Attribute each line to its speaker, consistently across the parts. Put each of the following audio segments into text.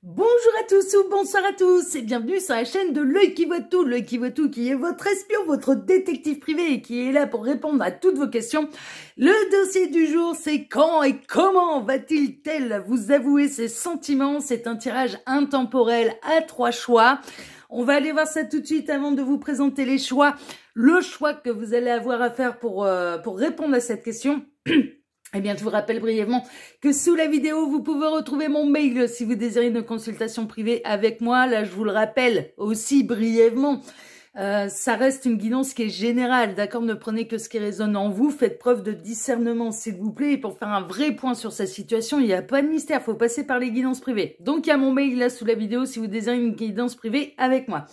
Speaker 1: Bonjour à tous ou bonsoir à tous et bienvenue sur la chaîne de L'Œil qui voit tout. L'Œil qui voit tout qui est votre espion, votre détective privé et qui est là pour répondre à toutes vos questions. Le dossier du jour, c'est quand et comment va-t-il vous avouer ses sentiments? C'est un tirage intemporel à 3 choix. On va aller voir ça tout de suite avant de vous présenter les choix. Le choix que vous allez avoir à faire pour répondre à cette question. Eh bien, je vous rappelle brièvement que sous la vidéo, vous pouvez retrouver mon mail si vous désirez une consultation privée avec moi. Là, je vous le rappelle aussi brièvement. Ça reste une guidance qui est générale, d'accord? Ne prenez que ce qui résonne en vous. Faites preuve de discernement, s'il vous plaît. Et pour faire un vrai point sur sa situation, il n'y a pas de mystère. Il faut passer par les guidances privées. Donc, il y a mon mail là sous la vidéo si vous désirez une guidance privée avec moi.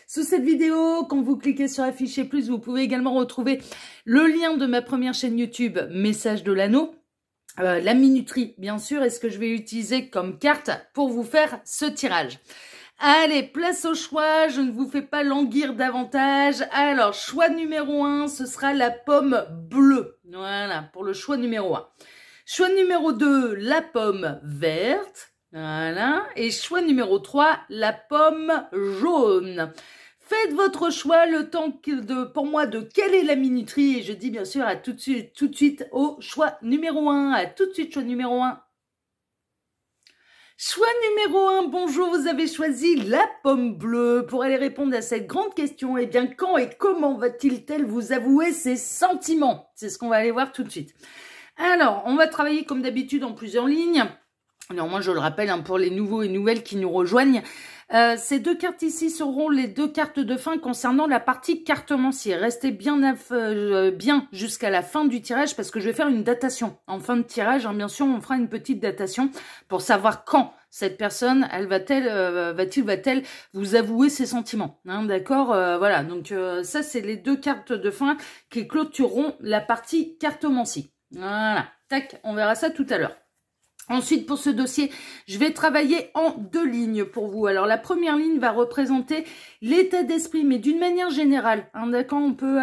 Speaker 1: Sous cette vidéo, quand vous cliquez sur afficher plus, vous pouvez également retrouver le lien de ma première chaîne YouTube, Message de l'Anneau, la minuterie, bien sûr, et ce que je vais utiliser comme carte pour vous faire ce tirage. Allez, place au choix, je ne vous fais pas languir davantage. Alors, choix numéro 1, ce sera la pomme bleue. Voilà, pour le choix numéro 1. Choix numéro 2, la pomme verte. Voilà. Et choix numéro 3, la pomme jaune. Faites votre choix, le temps pour moi de quelle est la minuterie. Et je dis bien sûr à tout de suite au choix numéro 1. À tout de suite, choix numéro 1. Choix numéro 1, bonjour, vous avez choisi la pomme bleue. Pour aller répondre à cette grande question, eh bien, quand et comment va-t-il vous avouer ses sentiments? C'est ce qu'on va aller voir tout de suite. Alors, on va travailler comme d'habitude en plusieurs lignes. Néanmoins, je le rappelle, hein, pour les nouveaux et nouvelles qui nous rejoignent, ces deux cartes ici seront les deux cartes de fin concernant la partie cartomancier. Restez bien jusqu'à la fin du tirage parce que je vais faire une datation. En fin de tirage, hein, bien sûr, on fera une petite datation pour savoir quand cette personne, va-t-elle vous avouer ses sentiments. Hein, d'accord, voilà, donc ça, c'est les deux cartes de fin qui clôtureront la partie cartomancie. Voilà, tac, on verra ça tout à l'heure. Ensuite, pour ce dossier, je vais travailler en 2 lignes pour vous. Alors, la première ligne va représenter l'état d'esprit, mais d'une manière générale. Hein, d'accord, on peut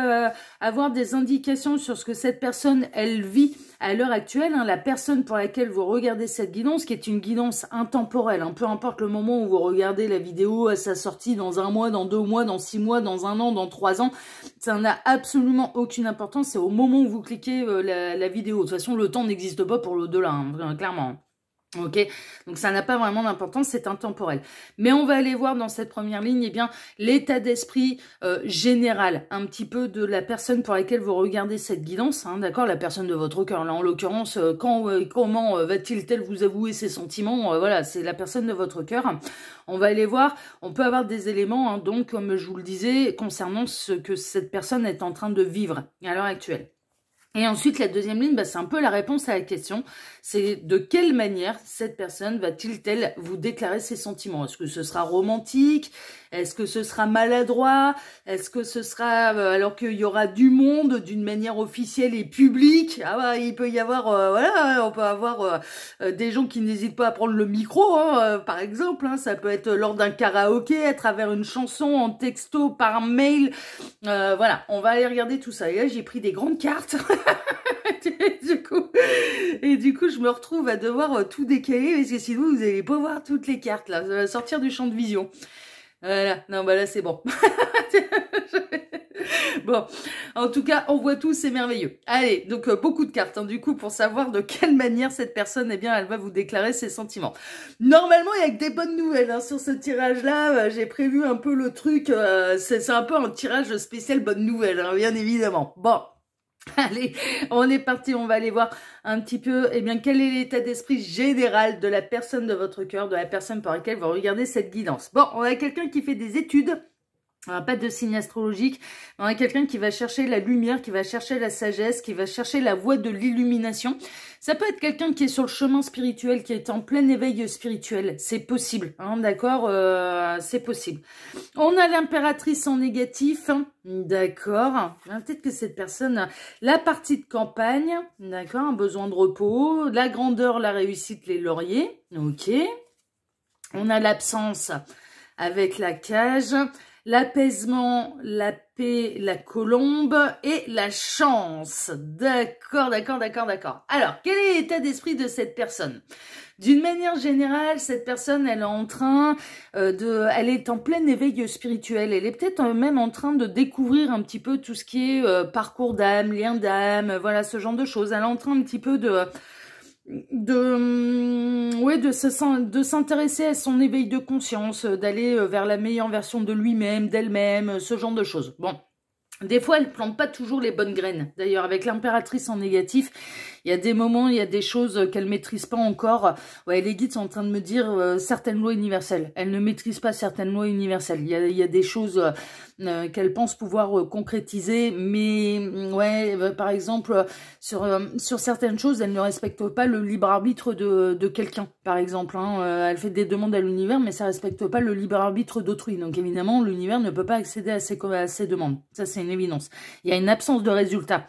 Speaker 1: avoir des indications sur ce que cette personne, elle vit à l'heure actuelle. Hein, la personne pour laquelle vous regardez cette guidance, qui est une guidance intemporelle. Hein, peu importe le moment où vous regardez la vidéo à sa sortie, dans 1 mois, dans 2 mois, dans 6 mois, dans 1 an, dans 3 ans, ça n'a absolument aucune importance. C'est au moment où vous cliquez la vidéo. De toute façon, le temps n'existe pas pour l'au-delà, hein, clairement. Ok, donc ça n'a pas vraiment d'importance, c'est intemporel. Mais on va aller voir dans cette première ligne, eh bien, l'état d'esprit général, un petit peu de la personne pour laquelle vous regardez cette guidance, hein, d'accord, la personne de votre cœur. Là, en l'occurrence, comment va-t-il vous avouer ses sentiments? Voilà, c'est la personne de votre cœur. On va aller voir, on peut avoir des éléments, hein, donc, comme je vous le disais, concernant ce que cette personne est en train de vivre à l'heure actuelle. Et ensuite, la deuxième ligne, c'est un peu la réponse à la question. C'est de quelle manière cette personne va-t-il vous déclarer ses sentiments? Est-ce que ce sera romantique? Est-ce que ce sera maladroit? Est-ce que ce sera alors qu'il y aura du monde d'une manière officielle et publique? Ah bah, il peut y avoir, voilà, on peut avoir des gens qui n'hésitent pas à prendre le micro, hein, par exemple. Hein, ça peut être lors d'un karaoké, à travers une chanson, en texto, par mail. Voilà, on va aller regarder tout ça. Et là, j'ai pris des grandes cartes. Et du coup, je me retrouve à devoir tout décaler parce que sinon, vous n'allez pas voir toutes les cartes là. Ça va sortir du champ de vision. Voilà, non, bah là, c'est bon. Bon, en tout cas, on voit tout, c'est merveilleux. Allez, donc beaucoup de cartes, hein, du coup, pour savoir de quelle manière cette personne, eh bien, elle va vous déclarer ses sentiments. Normalement, il y a que des bonnes nouvelles hein, sur ce tirage-là. J'ai prévu un peu le truc. C'est un peu un tirage spécial bonne nouvelle, hein, bien évidemment. Bon. Allez, on est parti, on va aller voir un petit peu, eh bien, quel est l'état d'esprit général de la personne de votre cœur, de la personne par laquelle vous regardez cette guidance. Bon, on a quelqu'un qui fait des études. Pas de signe astrologique, on a quelqu'un qui va chercher la lumière, qui va chercher la sagesse, qui va chercher la voie de l'illumination. Ça peut être quelqu'un qui est sur le chemin spirituel, qui est en plein éveil spirituel. C'est possible, hein, d'accord, c'est possible. On a l'impératrice en négatif, hein, d'accord. Peut-être que cette personne, la partie de campagne, d'accord, un besoin de repos, la grandeur, la réussite, les lauriers, ok. On a l'absence avec la cage. l'apaisement, la paix, la colombe et la chance. D'accord, d'accord, d'accord, d'accord. Alors, quel est l'état d'esprit de cette personne? D'une manière générale, cette personne, elle est en train elle est en plein éveil spirituel. Elle est peut-être même en train de découvrir un petit peu tout ce qui est parcours d'âme, lien d'âme, voilà, ce genre de choses. Elle est en train un petit peu de s'intéresser à son éveil de conscience, d'aller vers la meilleure version de lui-même, d'elle-même, ce genre de choses. Bon. Des fois, elle plante pas toujours les bonnes graines. D'ailleurs, avec l'impératrice en négatif, il y a des moments, il y a des choses qu'elle maîtrise pas encore. Ouais, les guides sont en train de me dire certaines lois universelles. Elle ne maîtrise pas certaines lois universelles. Il y a des choses qu'elle pense pouvoir concrétiser, mais ouais, par exemple, sur certaines choses, elle ne respecte pas le libre arbitre de quelqu'un, par exemple. Hein. Elle fait des demandes à l'univers, mais ça respecte pas le libre arbitre d'autrui. Donc évidemment, l'univers ne peut pas accéder à ses demandes. Ça, c'est une évidence. Il y a une absence de résultat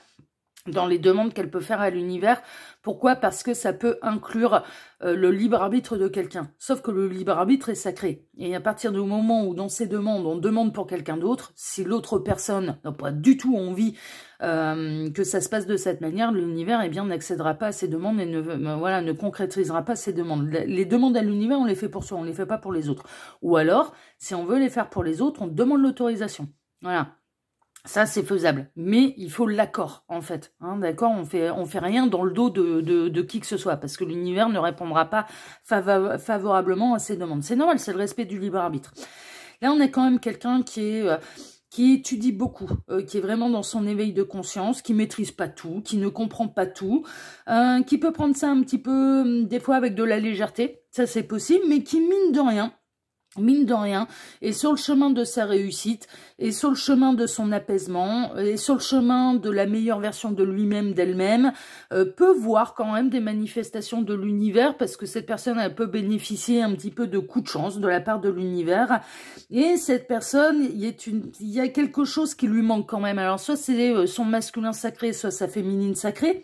Speaker 1: dans les demandes qu'elle peut faire à l'univers. Pourquoi? Parce que ça peut inclure le libre arbitre de quelqu'un. Sauf que le libre arbitre est sacré. Et à partir du moment où dans ces demandes, on demande pour quelqu'un d'autre, si l'autre personne n'a pas du tout envie que ça se passe de cette manière, l'univers n'accédera pas à ces demandes et ne concrétisera pas ces demandes. Les demandes à l'univers, on les fait pour soi, on les fait pas pour les autres. Ou alors, si on veut les faire pour les autres, on demande l'autorisation. Voilà. Ça, c'est faisable, mais il faut l'accord, en fait. Hein, d'accord, on fait rien dans le dos de qui que ce soit, parce que l'univers ne répondra pas favorablement à ces demandes. C'est normal, c'est le respect du libre arbitre. Là, on a quand même quelqu'un qui étudie beaucoup, qui est vraiment dans son éveil de conscience, qui maîtrise pas tout, qui ne comprend pas tout, qui peut prendre ça un petit peu, des fois avec de la légèreté, ça c'est possible, mais qui mine de rien, est sur le chemin de sa réussite, est sur le chemin de son apaisement, est sur le chemin de la meilleure version de lui-même, d'elle-même, peut voir quand même des manifestations de l'univers, parce que cette personne, elle peut bénéficier un petit peu de coups de chance de la part de l'univers, et cette personne, il y a quelque chose qui lui manque quand même. Alors, soit c'est son masculin sacré, soit sa féminine sacrée.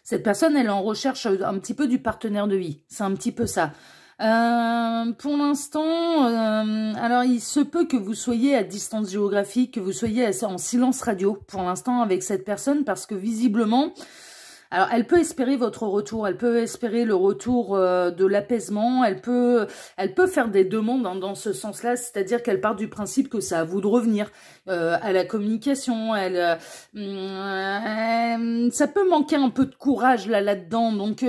Speaker 1: Cette personne, elle est en recherche un petit peu du partenaire de vie, c'est un petit peu ça. Pour l'instant, alors il se peut que vous soyez à distance géographique, que vous soyez en silence radio pour l'instant avec cette personne, parce que visiblement, alors elle peut espérer votre retour, elle peut espérer le retour de l'apaisement, elle peut faire des demandes hein, dans ce sens-là, c'est-à-dire qu'elle part du principe que c'est à vous de revenir à la communication, ça peut manquer un peu de courage là-dedans, donc...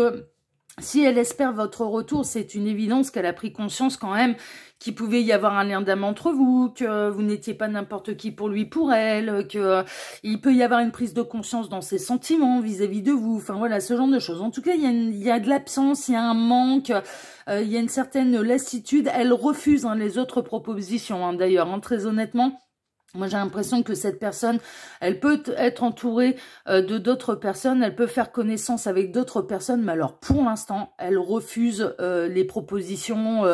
Speaker 1: si elle espère votre retour, c'est une évidence qu'elle a pris conscience quand même qu'il pouvait y avoir un lien d'âme entre vous, que vous n'étiez pas n'importe qui pour lui, pour elle, que il peut y avoir une prise de conscience dans ses sentiments vis-à-vis de vous. Enfin voilà, ce genre de choses. En tout cas, il y a de l'absence, il y a un manque, il y a une certaine lassitude. Elle refuse les autres propositions, d'ailleurs, très honnêtement. Moi, j'ai l'impression que cette personne, elle peut être entourée de d'autres personnes, elle peut faire connaissance avec d'autres personnes, mais alors, pour l'instant, elle refuse les propositions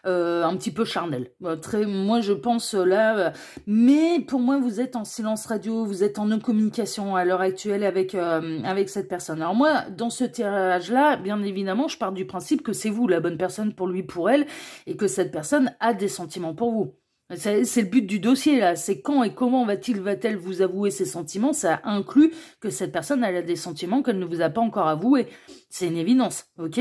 Speaker 1: un petit peu charnelles. Moi, je pense là... mais pour moi, vous êtes en silence radio, vous êtes en non-communication à l'heure actuelle avec cette personne. Alors moi, dans ce tirage-là, bien évidemment, je pars du principe que c'est vous la bonne personne pour lui, pour elle, et que cette personne a des sentiments pour vous. C'est le but du dossier, là. C'est quand et comment va-t-elle vous avouer ses sentiments? Ça inclut que cette personne, elle a des sentiments qu'elle ne vous a pas encore avoués. C'est une évidence, ok?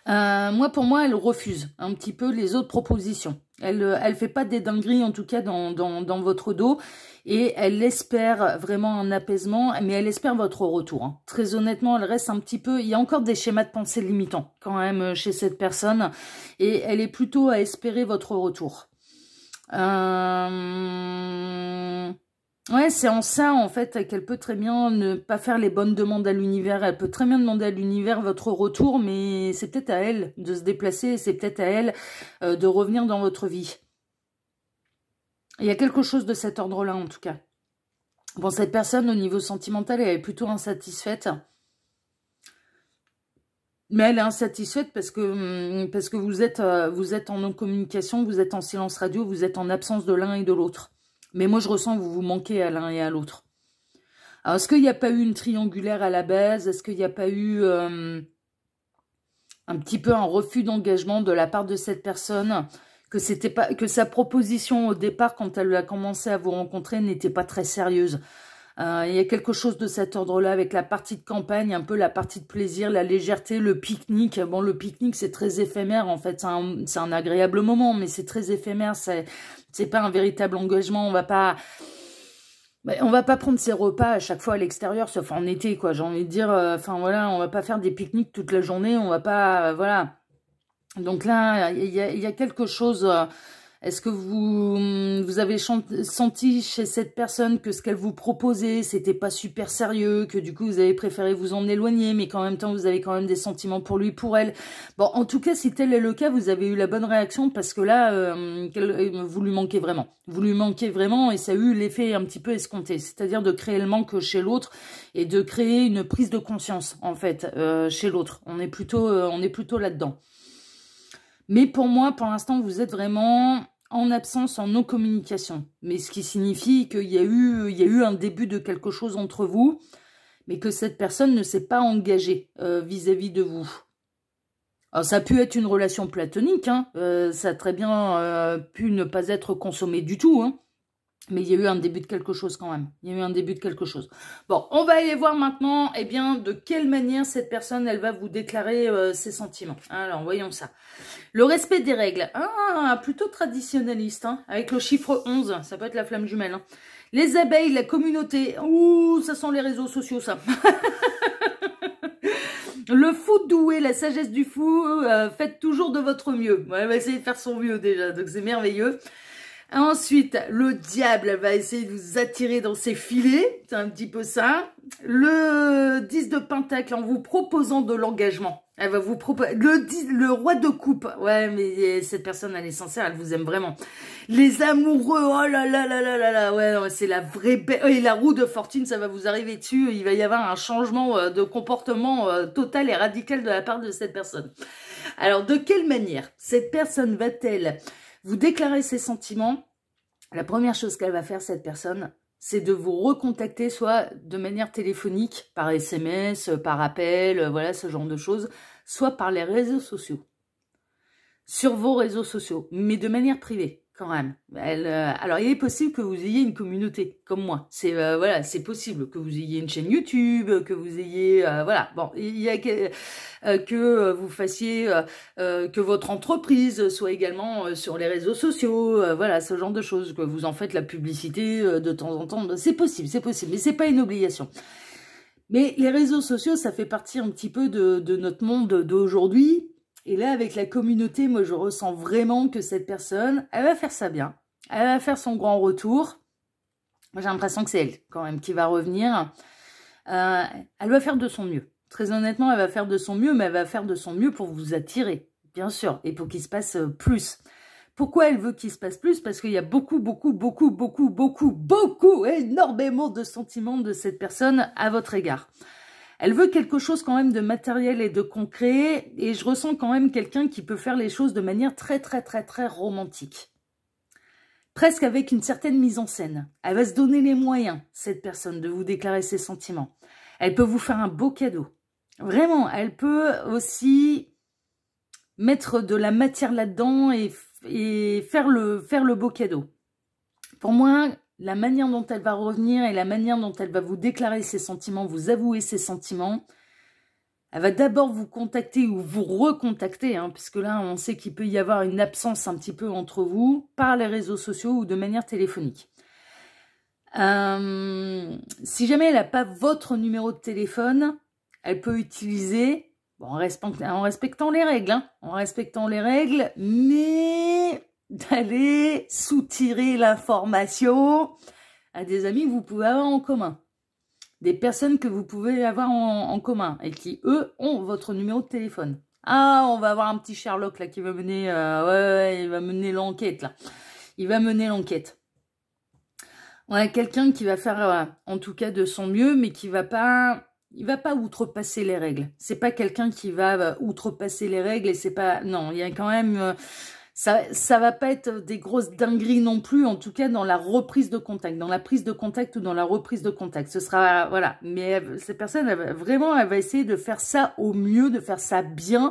Speaker 1: Pour moi, elle refuse un petit peu les autres propositions. Elle fait pas des dingueries, en tout cas, dans votre dos. Et elle espère vraiment un apaisement, mais elle espère votre retour. Hein. Très honnêtement, elle reste un petit peu... il y a encore des schémas de pensée limitants, quand même, chez cette personne. Et elle est plutôt à espérer votre retour. Ouais, c'est en ça, en fait, qu'elle peut très bien ne pas faire les bonnes demandes à l'univers. Elle peut très bien demander à l'univers votre retour, mais c'est peut-être à elle de se déplacer, c'est peut-être à elle de revenir dans votre vie. Il y a quelque chose de cet ordre-là, en tout cas. Bon, cette personne, au niveau sentimental, elle est plutôt insatisfaite. Mais elle est insatisfaite parce que vous êtes en non-communication, vous êtes en silence radio, vous êtes en absence de l'un et de l'autre. Mais moi, je ressens que vous vous manquez à l'un et à l'autre. Alors, est-ce qu'il n'y a pas eu une triangulaire à la base? Est-ce qu'il n'y a pas eu un petit peu un refus d'engagement de la part de cette personne que sa proposition au départ, quand elle a commencé à vous rencontrer, n'était pas très sérieuse. Il y a quelque chose de cet ordre-là avec la partie de campagne, un peu la partie de plaisir, la légèreté, le pique-nique. Bon, le pique-nique, c'est très éphémère, en fait. C'est un agréable moment, mais c'est très éphémère. C'est pas un véritable engagement. On va pas prendre ses repas à chaque fois à l'extérieur, sauf en été, quoi. J'ai envie de dire, enfin, voilà, on va pas faire des pique-niques toute la journée. On va pas, voilà. Donc là, il y a quelque chose... Est-ce que vous avez senti chez cette personne que ce qu'elle vous proposait, c'était pas super sérieux, que du coup vous avez préféré vous en éloigner, mais qu'en même temps vous avez quand même des sentiments pour lui, pour elle. Bon, en tout cas, si tel est le cas, vous avez eu la bonne réaction parce que là, vous lui manquez vraiment. Vous lui manquez vraiment et ça a eu l'effet un petit peu escompté, c'est-à-dire de créer le manque chez l'autre et de créer une prise de conscience en fait chez l'autre. On est plutôt là-dedans. Mais pour moi, pour l'instant, vous êtes vraiment en absence, en non-communication. Mais ce qui signifie qu'il y a eu un début de quelque chose entre vous, mais que cette personne ne s'est pas engagée vis-à-vis de vous. Alors, ça a pu être une relation platonique, hein, ça a très bien pu ne pas être consommé du tout, hein. Mais il y a eu un début de quelque chose quand même. Il y a eu un début de quelque chose. Bon, on va aller voir maintenant, eh bien, de quelle manière cette personne, elle va vous déclarer ses sentiments. Alors, voyons ça. Le respect des règles. Ah, plutôt traditionnaliste, hein, avec le chiffre 11. Ça peut être la flamme jumelle. Hein. Les abeilles, la communauté. Ouh, ça sent les réseaux sociaux, ça. Le fou doué, la sagesse du fou. Faites toujours de votre mieux. Ouais, elle va essayer de faire son mieux déjà, donc c'est merveilleux. Ensuite, le diable va essayer de vous attirer dans ses filets. C'est un petit peu ça. Le 10 de pentacle en vous proposant de l'engagement. Elle va vous proposer... Le roi de coupe. Ouais, mais cette personne, elle est sincère, elle vous aime vraiment. Les amoureux, oh là là là là là là. Ouais, c'est la vraie belle... Et la roue de fortune, ça va vous arriver dessus. Il va y avoir un changement de comportement total et radical de la part de cette personne. Alors, de quelle manière cette personne va-t-elle vous déclarez ses sentiments? La première chose qu'elle va faire, cette personne, c'est de vous recontacter, soit de manière téléphonique, par SMS, par appel, voilà, ce genre de choses, soit par les réseaux sociaux. Sur vos réseaux sociaux, mais de manière privée, quand même. Alors, il est possible que vous ayez une communauté, comme moi. C'est voilà, c'est possible que vous ayez une chaîne YouTube, que vous ayez... voilà, bon, il y a que vous fassiez... que votre entreprise soit également sur les réseaux sociaux, voilà, ce genre de choses, que vous en faites la publicité de temps en temps. C'est possible, mais c'est pas une obligation. Mais les réseaux sociaux, ça fait partie un petit peu de notre monde d'aujourd'hui. Et là, avec la communauté, moi, je ressens vraiment que cette personne, elle va faire ça bien. Elle va faire son grand retour. J'ai l'impression que c'est elle, quand même, qui va revenir. Elle va faire de son mieux. Très honnêtement, elle va faire de son mieux, mais elle va faire de son mieux pour vous attirer, bien sûr, et pour qu'il se passe plus. Pourquoi elle veut qu'il se passe plus? Parce qu'il y a beaucoup, énormément de sentiments de cette personne à votre égard. Elle veut quelque chose quand même de matériel et de concret, et je ressens quand même quelqu'un qui peut faire les choses de manière très romantique. Presque avec une certaine mise en scène. Elle va se donner les moyens, cette personne, de vous déclarer ses sentiments. Elle peut vous faire un beau cadeau. Vraiment, elle peut aussi mettre de la matière là-dedans et faire le beau cadeau. Pour moi, la manière dont elle va revenir et la manière dont elle va vous déclarer ses sentiments, vous avouer ses sentiments, elle va d'abord vous contacter ou vous recontacter, hein, puisque là, on sait qu'il peut y avoir une absence un petit peu entre vous, par les réseaux sociaux ou de manière téléphonique. Si jamais elle n'a pas votre numéro de téléphone, elle peut utiliser, bon, en respectant les règles, hein, en respectant les règles, mais d'aller soutirer l'information à des amis que vous pouvez avoir en commun. Des personnes que vous pouvez avoir en commun et qui, eux, ont votre numéro de téléphone. Ah, on va avoir un petit Sherlock là qui va mener, ouais, il va mener l'enquête là. Il va mener l'enquête. Ouais, quelqu'un qui va faire, en tout cas, de son mieux, mais qui va pas... Il va pas outrepasser les règles. C'est pas quelqu'un qui va outrepasser les règles et c'est pas... Non, il y a quand même... ça va pas être des grosses dingueries non plus, en tout cas dans la reprise de contact, dans la prise de contact ou dans la reprise de contact. Ce sera... Voilà. Mais cette personne, elle va essayer de faire ça au mieux, de faire ça bien.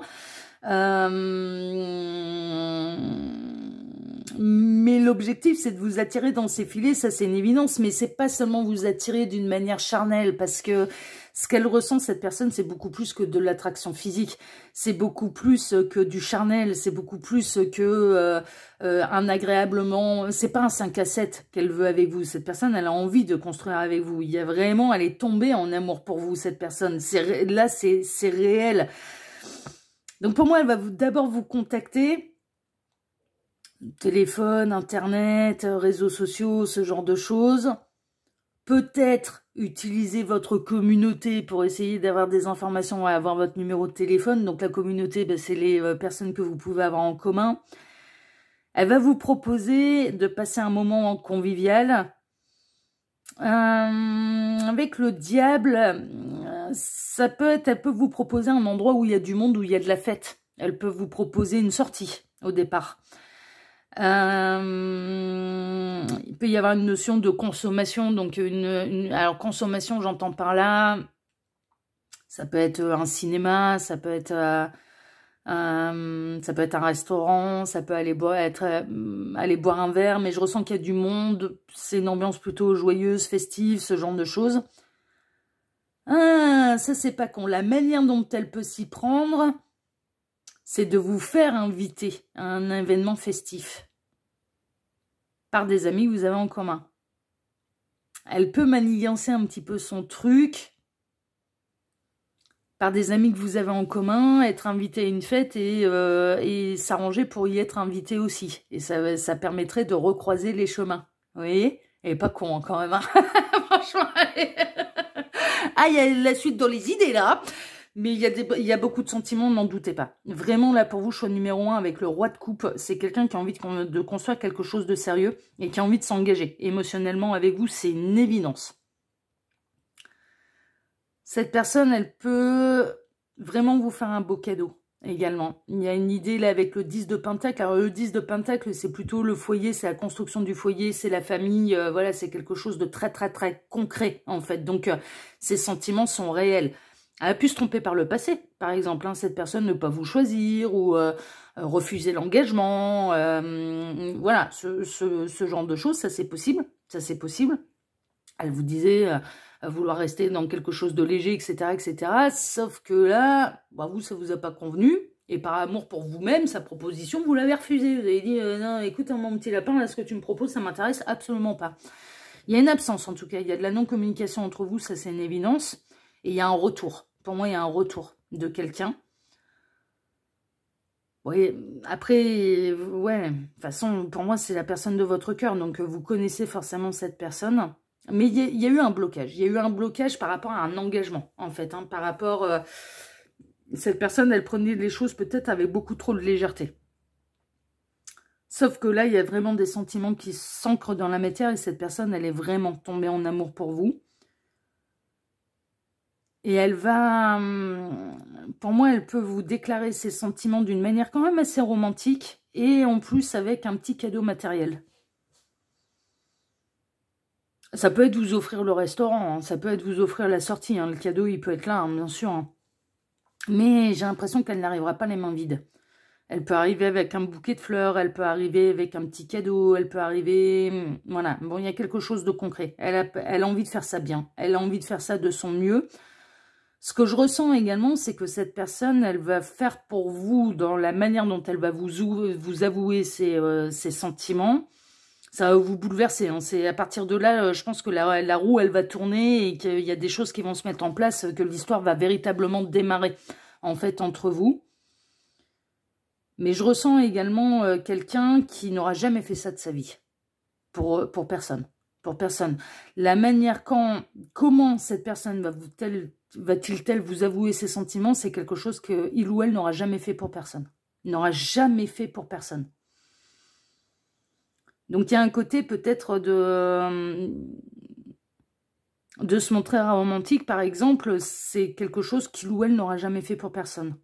Speaker 1: Mais l'objectif, c'est de vous attirer dans ses filets, ça c'est une évidence, mais c'est pas seulement vous attirer d'une manière charnelle, parce que ce qu'elle ressent, cette personne, c'est beaucoup plus que de l'attraction physique, c'est beaucoup plus que du charnel, c'est beaucoup plus que un agréablement, c'est pas un 5 à 7 qu'elle veut avec vous, cette personne, elle a envie de construire avec vous, il y a vraiment, elle est tombée en amour pour vous, cette personne, là c'est réel. Donc pour moi, elle va d'abord vous contacter, téléphone, internet, réseaux sociaux, ce genre de choses. Peut-être utiliser votre communauté pour essayer d'avoir des informations et avoir votre numéro de téléphone. Donc la communauté, ben, c'est les personnes que vous pouvez avoir en commun. Elle va vous proposer de passer un moment convivial. Avec le diable, ça peut être, elle peut vous proposer un endroit où il y a du monde, où il y a de la fête. Elle peut vous proposer une sortie au départ. Il peut y avoir une notion de consommation, donc alors consommation, j'entends par là, ça peut être un cinéma, ça peut être un restaurant, ça peut aller aller boire un verre, mais je ressens qu'il y a du monde, c'est une ambiance plutôt joyeuse, festive, ce genre de choses. Ah, ça c'est pas con, la manière dont elle peut s'y prendre, c'est de vous faire inviter à un événement festif par des amis que vous avez en commun. Elle peut manigancer un petit peu son truc par des amis que vous avez en commun, être invité à une fête et s'arranger pour y être invité aussi. Et ça permettrait de recroiser les chemins. Vous voyez? Elle est pas con hein, quand même. Hein. Franchement, ah, il y a la suite dans les idées là. Mais il y a beaucoup de sentiments, n'en doutez pas. Vraiment, là, pour vous, choix numéro 1 avec le roi de coupe, c'est quelqu'un qui a envie de construire quelque chose de sérieux et qui a envie de s'engager émotionnellement avec vous, c'est une évidence. Cette personne, elle peut vraiment vous faire un beau cadeau également. Il y a une idée là avec le 10 de Pentacle. Alors, le 10 de Pentacle, c'est plutôt le foyer, c'est la construction du foyer, c'est la famille. Voilà, c'est quelque chose de très, très, très concret, en fait. Donc, ces sentiments sont réels. Elle a pu se tromper par le passé, par exemple. Hein, cette personne ne pas vous choisir ou refuser l'engagement. Voilà, ce genre de choses, ça c'est possible. Ça c'est possible. Elle vous disait vouloir rester dans quelque chose de léger, etc., etc. Sauf que là, bah, vous, ça vous a pas convenu. Et par amour pour vous-même, sa proposition, vous l'avez refusée. Vous avez dit, non, écoute, mon petit lapin, là, ce que tu me proposes, ça m'intéresse absolument pas. Il y a une absence, en tout cas. Il y a de la non-communication entre vous, ça c'est une évidence. Et il y a un retour. Pour moi, il y a un retour de quelqu'un. Oui, après, ouais, de toute façon, pour moi, c'est la personne de votre cœur. Donc, vous connaissez forcément cette personne. Mais il y a eu un blocage. Il y a eu un blocage par rapport à un engagement, en fait. Hein, par rapport... cette personne, elle prenait les choses peut-être avec beaucoup trop de légèreté. Sauf que là, il y a vraiment des sentiments qui s'ancrent dans la matière. Et cette personne, elle est vraiment tombée en amour pour vous. Et elle va, pour moi, elle peut vous déclarer ses sentiments d'une manière quand même assez romantique. Et en plus, avec un petit cadeau matériel. Ça peut être vous offrir le restaurant, hein, ça peut être vous offrir la sortie. Hein, le cadeau, il peut être là, hein, bien sûr. Hein. Mais j'ai l'impression qu'elle n'arrivera pas les mains vides. Elle peut arriver avec un bouquet de fleurs, elle peut arriver avec un petit cadeau, elle peut arriver... Voilà, bon, il y a quelque chose de concret. Elle a envie de faire ça bien. Elle a envie de faire ça de son mieux. Ce que je ressens également, c'est que cette personne, elle va faire pour vous, dans la manière dont elle va vous avouer ses sentiments, ça va vous bouleverser. Hein. C'est à partir de là, je pense que la roue, elle va tourner et qu'il y a des choses qui vont se mettre en place, que l'histoire va véritablement démarrer, en fait, entre vous. Mais je ressens également quelqu'un qui n'aura jamais fait ça de sa vie, pour personne. Pour personne. La manière, comment cette personne va-t-il vous avouer ses sentiments, c'est quelque chose qu'il ou elle n'aura jamais fait pour personne. N'aura jamais fait pour personne. Donc il y a un côté peut-être de se montrer romantique, par exemple, c'est quelque chose qu'il ou elle n'aura jamais fait pour personne.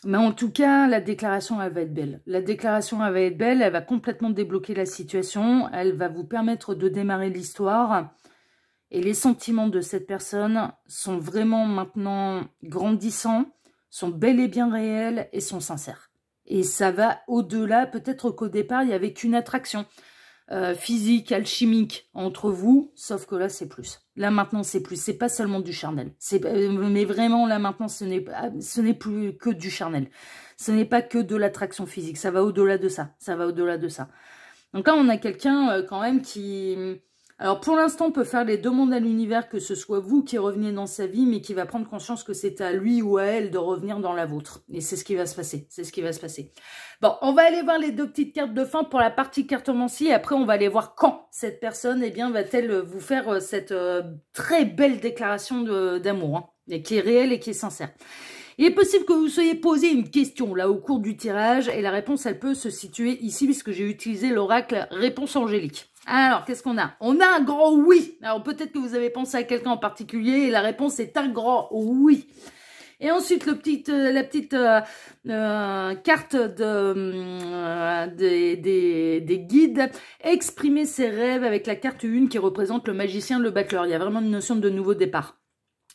Speaker 1: Mais en tout cas, la déclaration, elle va être belle. La déclaration, elle va être belle, elle va complètement débloquer la situation, elle va vous permettre de démarrer l'histoire. Et les sentiments de cette personne sont vraiment maintenant grandissants, sont bel et bien réels et sont sincères. Et ça va au-delà, peut-être qu'au départ, il n'y avait qu'une attraction physique, alchimique entre vous, sauf que là, c'est plus. Là, maintenant, c'est plus. C'est pas seulement du charnel. Mais vraiment, là, maintenant, ce n'est plus que du charnel. Ce n'est pas que de l'attraction physique. Ça va au-delà de ça. Ça va au-delà de ça. Donc là, on a quelqu'un quand même qui... Alors, pour l'instant, on peut faire les demandes à l'univers, que ce soit vous qui reveniez dans sa vie, mais qui va prendre conscience que c'est à lui ou à elle de revenir dans la vôtre. Et c'est ce qui va se passer. C'est ce qui va se passer. Bon, on va aller voir les 2 petites cartes de fin pour la partie cartomancie. Et après, on va aller voir quand cette personne, eh bien, va-t-elle vous faire cette très belle déclaration d'amour, hein, et qui est réelle et qui est sincère. Il est possible que vous soyez posé une question là au cours du tirage et la réponse, elle peut se situer ici puisque j'ai utilisé l'oracle réponse angélique. Alors, qu'est-ce qu'on a? On a un grand oui. Alors, peut-être que vous avez pensé à quelqu'un en particulier et la réponse est un grand oui. Et ensuite, la petite carte des guides. Exprimer ses rêves avec la carte 1 qui représente le magicien, le battleur. Il y a vraiment une notion de nouveau départ.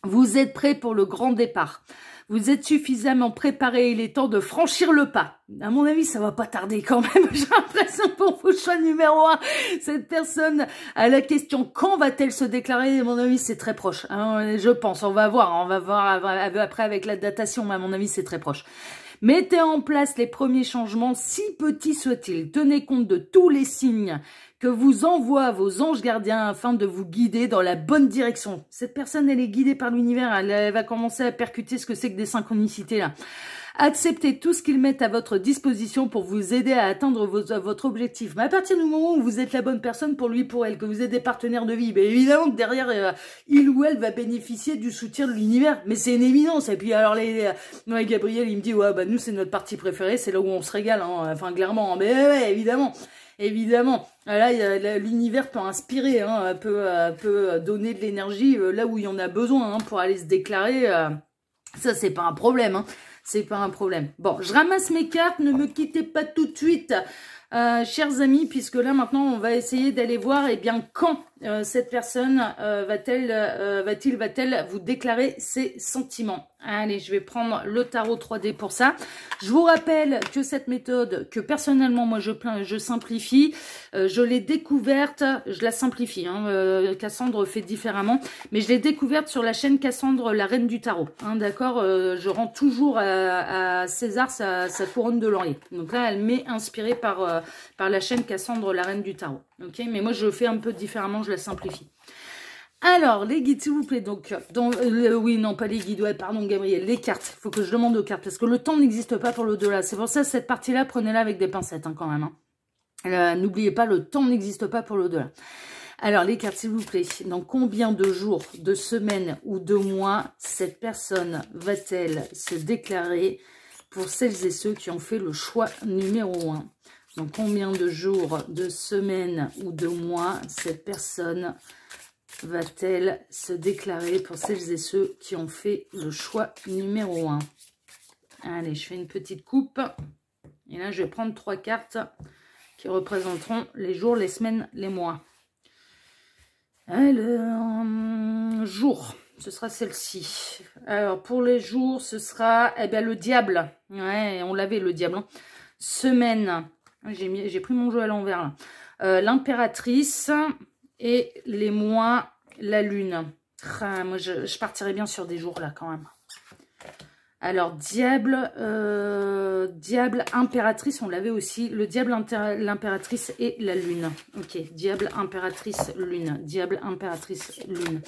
Speaker 1: Vous êtes prêts pour le grand départ. Vous êtes suffisamment préparés, il est temps de franchir le pas. À mon avis, ça va pas tarder quand même. J'ai l'impression pour vos choix numéro 1, cette personne à la question quand va-t-elle se déclarer, à mon avis, c'est très proche. Hein, je pense, on va voir après avec la datation, mais à mon avis, c'est très proche. Mettez en place les premiers changements, si petits soient-ils. Tenez compte de tous les signes que vous envoient vos anges gardiens afin de vous guider dans la bonne direction. Cette personne, elle est guidée par l'univers. Elle va commencer à percuter ce que c'est que des synchronicités là. Acceptez tout ce qu'ils mettent à votre disposition pour vous aider à atteindre votre objectif. Mais à partir du moment où vous êtes la bonne personne pour lui, pour elle, que vous êtes des partenaires de vie, ben évidemment que derrière, il ou elle va bénéficier du soutien de l'univers. Mais c'est une évidence. Et puis alors, Gabriel, il me dit, ouais, bah nous, c'est notre partie préférée, c'est là où on se régale, hein. Enfin, clairement. Mais ouais, évidemment. Évidemment, là, l'univers peut inspirer, hein, peut donner de l'énergie là où il y en a besoin, hein, pour aller se déclarer. Ça, c'est pas un problème, hein. C'est pas un problème. Bon, je ramasse mes cartes, ne me quittez pas tout de suite, chers amis, puisque là, maintenant, on va essayer d'aller voir, eh bien, quand cette personne va-t-elle vous déclarer ses sentiments. Allez, je vais prendre le tarot 3D pour ça. Je vous rappelle que cette méthode, que personnellement, moi, je simplifie, je l'ai découverte, je la simplifie, hein, Cassandre fait différemment, mais je l'ai découverte sur la chaîne Cassandre, la reine du tarot, hein, d'accord, je rends toujours à César sa couronne de laurier. Donc là, elle m'est inspirée par la chaîne Cassandre, la reine du tarot. Ok, mais moi, je fais un peu différemment, je la simplifie. Alors, les guides, s'il vous plaît, donc, oui, non, pas les guides, ouais, pardon, Gabriel, les cartes, il faut que je demande aux cartes, parce que le temps n'existe pas pour l'au-delà, c'est pour ça, cette partie-là, prenez-la avec des pincettes, hein, quand même, hein. N'oubliez pas, le temps n'existe pas pour l'au-delà. Alors, les cartes, s'il vous plaît, dans combien de jours, de semaines ou de mois, cette personne va-t-elle se déclarer pour celles et ceux qui ont fait le choix numéro 1? Dans combien de jours, de semaines ou de mois, cette personne va-t-elle se déclarer pour celles et ceux qui ont fait le choix numéro 1? Allez, je fais une petite coupe. Et là, je vais prendre 3 cartes qui représenteront les jours, les semaines, les mois. Alors, jour, ce sera celle-ci. Alors, pour les jours, ce sera le diable. Ouais, on l'avait, le diable. Hein. Semaine, j'ai pris mon jeu à l'envers. L'impératrice. Et les mois, la lune. Moi, je partirais bien sur des jours là quand même. Alors, diable, impératrice, on l'avait aussi. Le diable, l'impératrice et la lune. Ok, diable, impératrice, lune. Diable, impératrice, lune.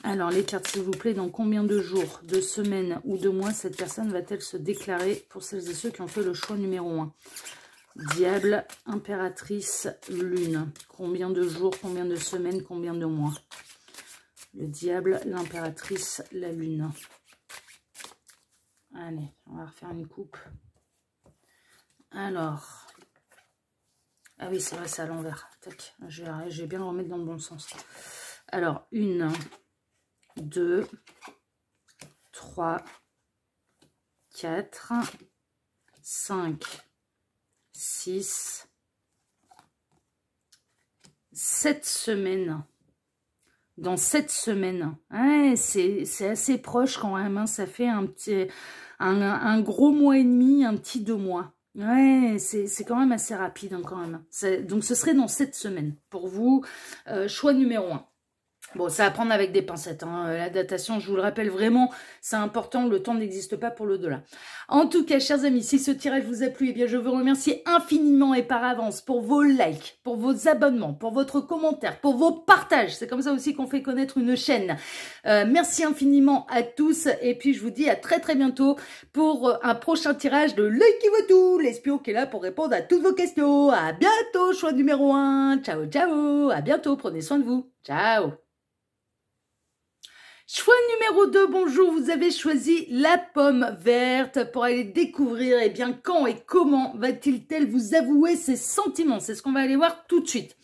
Speaker 1: Alors, les cartes, s'il vous plaît, dans combien de jours, de semaines ou de mois, cette personne va-t-elle se déclarer pour celles et ceux qui ont fait le choix numéro 1? Diable, impératrice, lune. Combien de jours, combien de semaines, combien de mois? Le diable, l'impératrice, la lune. Allez, on va refaire une coupe. Alors. Ah oui, c'est vrai, c'est à l'envers. Tac, je vais bien le remettre dans le bon sens. Alors, 1, 2, 3, 4, 5, 6, 7 semaines. Dans 7 semaines. Ouais, c'est assez proche quand même. Hein. Ça fait un gros mois et demi, un petit 2 mois. Ouais, c'est quand même assez rapide, hein, quand même. Donc, ce serait dans cette semaine. Pour vous, choix numéro 1. Bon, ça va prendre avec des pincettes, hein. La datation, je vous le rappelle vraiment, c'est important, le temps n'existe pas pour l'au-delà. En tout cas, chers amis, si ce tirage vous a plu, eh bien, je vous remercie infiniment et par avance pour vos likes, pour vos abonnements, pour votre commentaire, pour vos partages. C'est comme ça aussi qu'on fait connaître une chaîne. Merci infiniment à tous et puis je vous dis à très très bientôt pour un prochain tirage de l'œil qui voit tout, l'espion qui est là pour répondre à toutes vos questions. À bientôt, choix numéro 1. Ciao, ciao. À bientôt, prenez soin de vous. Ciao. Choix numéro 2, bonjour, vous avez choisi la pomme verte pour aller découvrir, eh bien, quand et comment va-t-il vous avouer ses sentiments. C'est ce qu'on va aller voir tout de suite.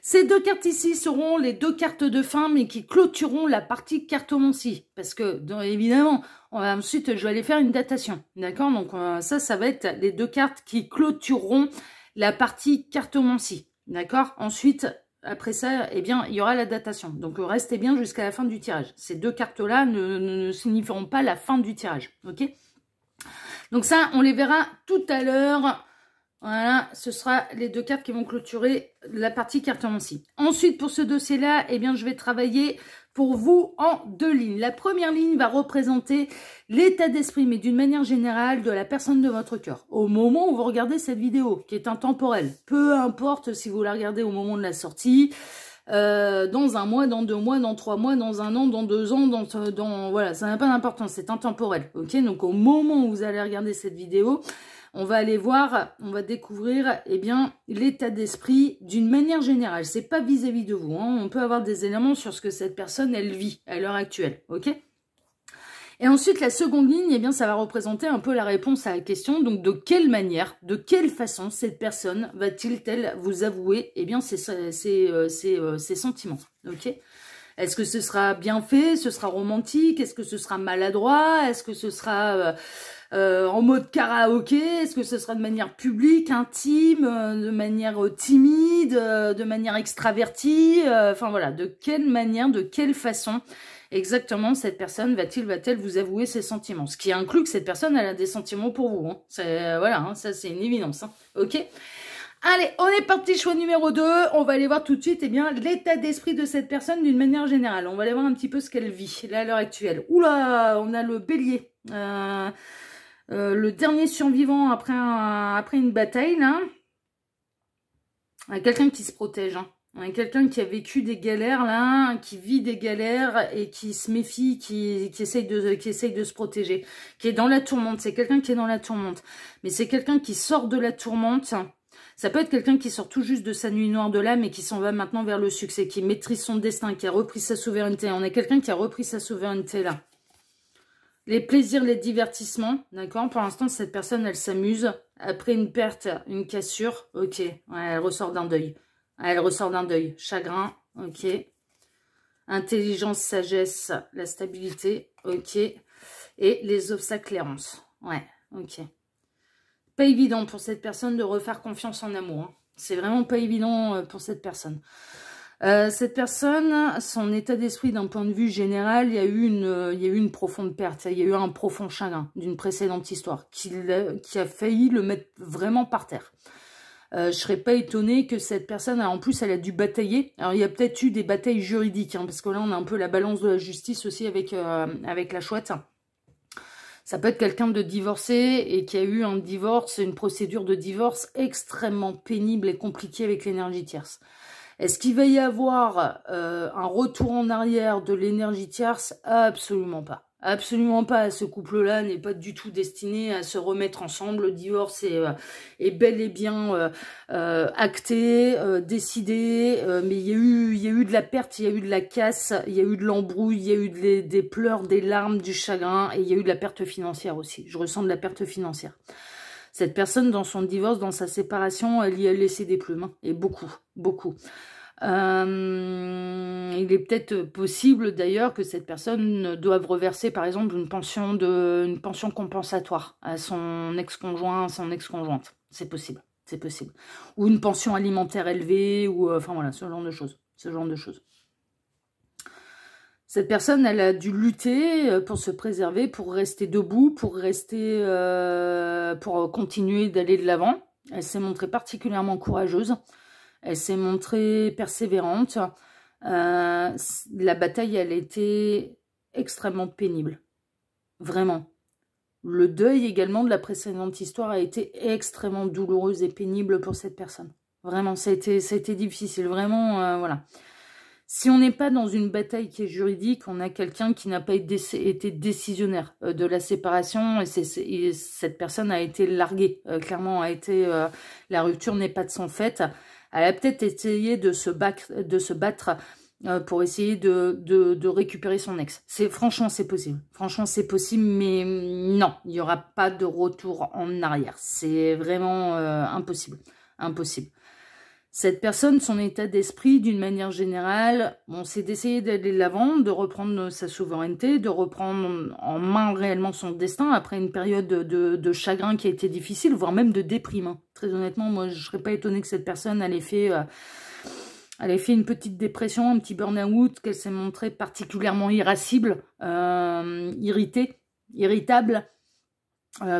Speaker 1: Ces deux cartes ici seront les deux cartes de fin, mais qui clôtureront la partie cartomancie. Parce que, évidemment, ensuite, je vais aller faire une datation. D'accord? Donc, ça va être les deux cartes qui clôtureront la partie cartomancie. D'accord? Ensuite, après ça, eh bien, il y aura la datation. Donc, restez bien jusqu'à la fin du tirage. Ces deux cartes-là ne signifieront pas la fin du tirage. Ok? Donc ça, on les verra tout à l'heure. Voilà, ce sera les deux cartes qui vont clôturer la partie cartomancie. Ensuite, pour ce dossier-là, eh bien, je vais travailler pour vous en deux lignes. La première ligne va représenter l'état d'esprit, mais d'une manière générale, de la personne de votre cœur. Au moment où vous regardez cette vidéo, qui est intemporelle, peu importe si vous la regardez au moment de la sortie, dans un mois, dans 2 mois, dans 3 mois, dans 1 an, dans 2 ans, voilà, ça n'a pas d'importance, c'est intemporel, ok? Donc, au moment où vous allez regarder cette vidéo, on va aller voir, on va découvrir, eh bien, l'état d'esprit d'une manière générale. C'est pas vis-à-vis de vous, hein. On peut avoir des éléments sur ce que cette personne, elle vit à l'heure actuelle, ok? Et ensuite, la seconde ligne, eh bien, ça va représenter un peu la réponse à la question. Donc, de quelle manière, de quelle façon cette personne va-t-il vous avouer, eh bien, ses sentiments, ok? Est-ce que ce sera bien fait? Ce sera romantique? Est-ce que ce sera maladroit? Est-ce que ce sera en mode karaoké? Est-ce que ce sera de manière publique, intime, de manière timide, de manière extravertie? Enfin voilà, de quelle manière, de quelle façon exactement cette personne va-t-elle vous avouer ses sentiments? Ce qui inclut que cette personne, elle a des sentiments pour vous. Hein. Voilà, hein, ça c'est une évidence. Hein. Ok? Allez, on est parti, choix numéro 2. On va aller voir tout de suite, eh bien, l'état d'esprit de cette personne d'une manière générale. On va aller voir un petit peu ce qu'elle vit, là, à l'heure actuelle. Oula, on a le bélier. Le dernier survivant après une bataille, là. Quelqu'un qui se protège, hein. Quelqu'un qui a vécu des galères, là, qui vit des galères et qui se méfie, qui essaye de se protéger, qui est dans la tourmente. C'est quelqu'un qui est dans la tourmente. Mais c'est quelqu'un qui sort de la tourmente. Ça peut être quelqu'un qui sort tout juste de sa nuit noire de l'âme et qui s'en va maintenant vers le succès, qui maîtrise son destin, qui a repris sa souveraineté. On a quelqu'un qui a repris sa souveraineté, là. Les plaisirs, les divertissements, d'accord? Pour l'instant, cette personne, elle s'amuse. Après une perte, une cassure, ok. Ouais, elle ressort d'un deuil. Elle ressort d'un deuil. Chagrin, ok. Intelligence, sagesse, la stabilité, ok. Et les obstacles, l'errance. Ouais, ok. Pas évident pour cette personne de refaire confiance en amour. Hein. C'est vraiment pas évident pour cette personne. Cette personne, son état d'esprit d'un point de vue général, il y a eu une profonde perte, il y a eu un profond chagrin d'une précédente histoire qui a failli le mettre vraiment par terre. Je serais pas étonnée que cette personne, en plus, elle a dû batailler. Alors, il y a peut-être eu des batailles juridiques, hein, parce que là, on a un peu la balance de la justice aussi avec la chouette. Ça peut être quelqu'un de divorcé et qui a eu un divorce, une procédure de divorce extrêmement pénible et compliquée avec l'énergie tierce. Est-ce qu'il va y avoir un retour en arrière de l'énergie tierce? Absolument pas. Absolument pas. Ce couple-là n'est pas du tout destiné à se remettre ensemble. Le divorce est bel et bien acté, décidé. Mais il y a eu de la perte, il y a eu de la casse, il y a eu de l'embrouille, il y a eu des pleurs, des larmes, du chagrin. Et il y a eu de la perte financière aussi. Je ressens de la perte financière. Cette personne, dans son divorce, dans sa séparation, elle y a laissé des plumes. Hein, et beaucoup, beaucoup. Il est peut-être possible d'ailleurs que cette personne doive reverser par exemple une pension compensatoire à son ex-conjoint, son ex-conjointe. C'est possible, c'est possible. Ou une pension alimentaire élevée, ou enfin voilà, ce genre de choses. Cette personne, elle a dû lutter pour se préserver, pour rester debout, pour continuer d'aller de l'avant. Elle s'est montrée particulièrement courageuse. Elle s'est montrée persévérante. La bataille, elle était extrêmement pénible. Vraiment. Le deuil également de la précédente histoire a été extrêmement douloureuse et pénible pour cette personne. Vraiment, ça a été difficile. Vraiment, voilà. Si on n'est pas dans une bataille qui est juridique, on a quelqu'un qui n'a pas été décisionnaire de la séparation et cette personne a été larguée. Clairement, la rupture n'est pas de son fait. Elle a peut-être essayé de se battre pour essayer de récupérer son ex. Franchement, c'est possible. Franchement, c'est possible, mais non, il n'y aura pas de retour en arrière. C'est vraiment impossible. Impossible. Cette personne, son état d'esprit, d'une manière générale, bon, c'est d'essayer d'aller de l'avant, de reprendre sa souveraineté, de reprendre en main réellement son destin après une période de chagrin qui a été difficile, voire même de déprime. Hein. Très honnêtement, moi, je ne serais pas étonnée que cette personne ait fait une petite dépression, un petit burn-out, qu'elle s'est montrée particulièrement irascible, irritable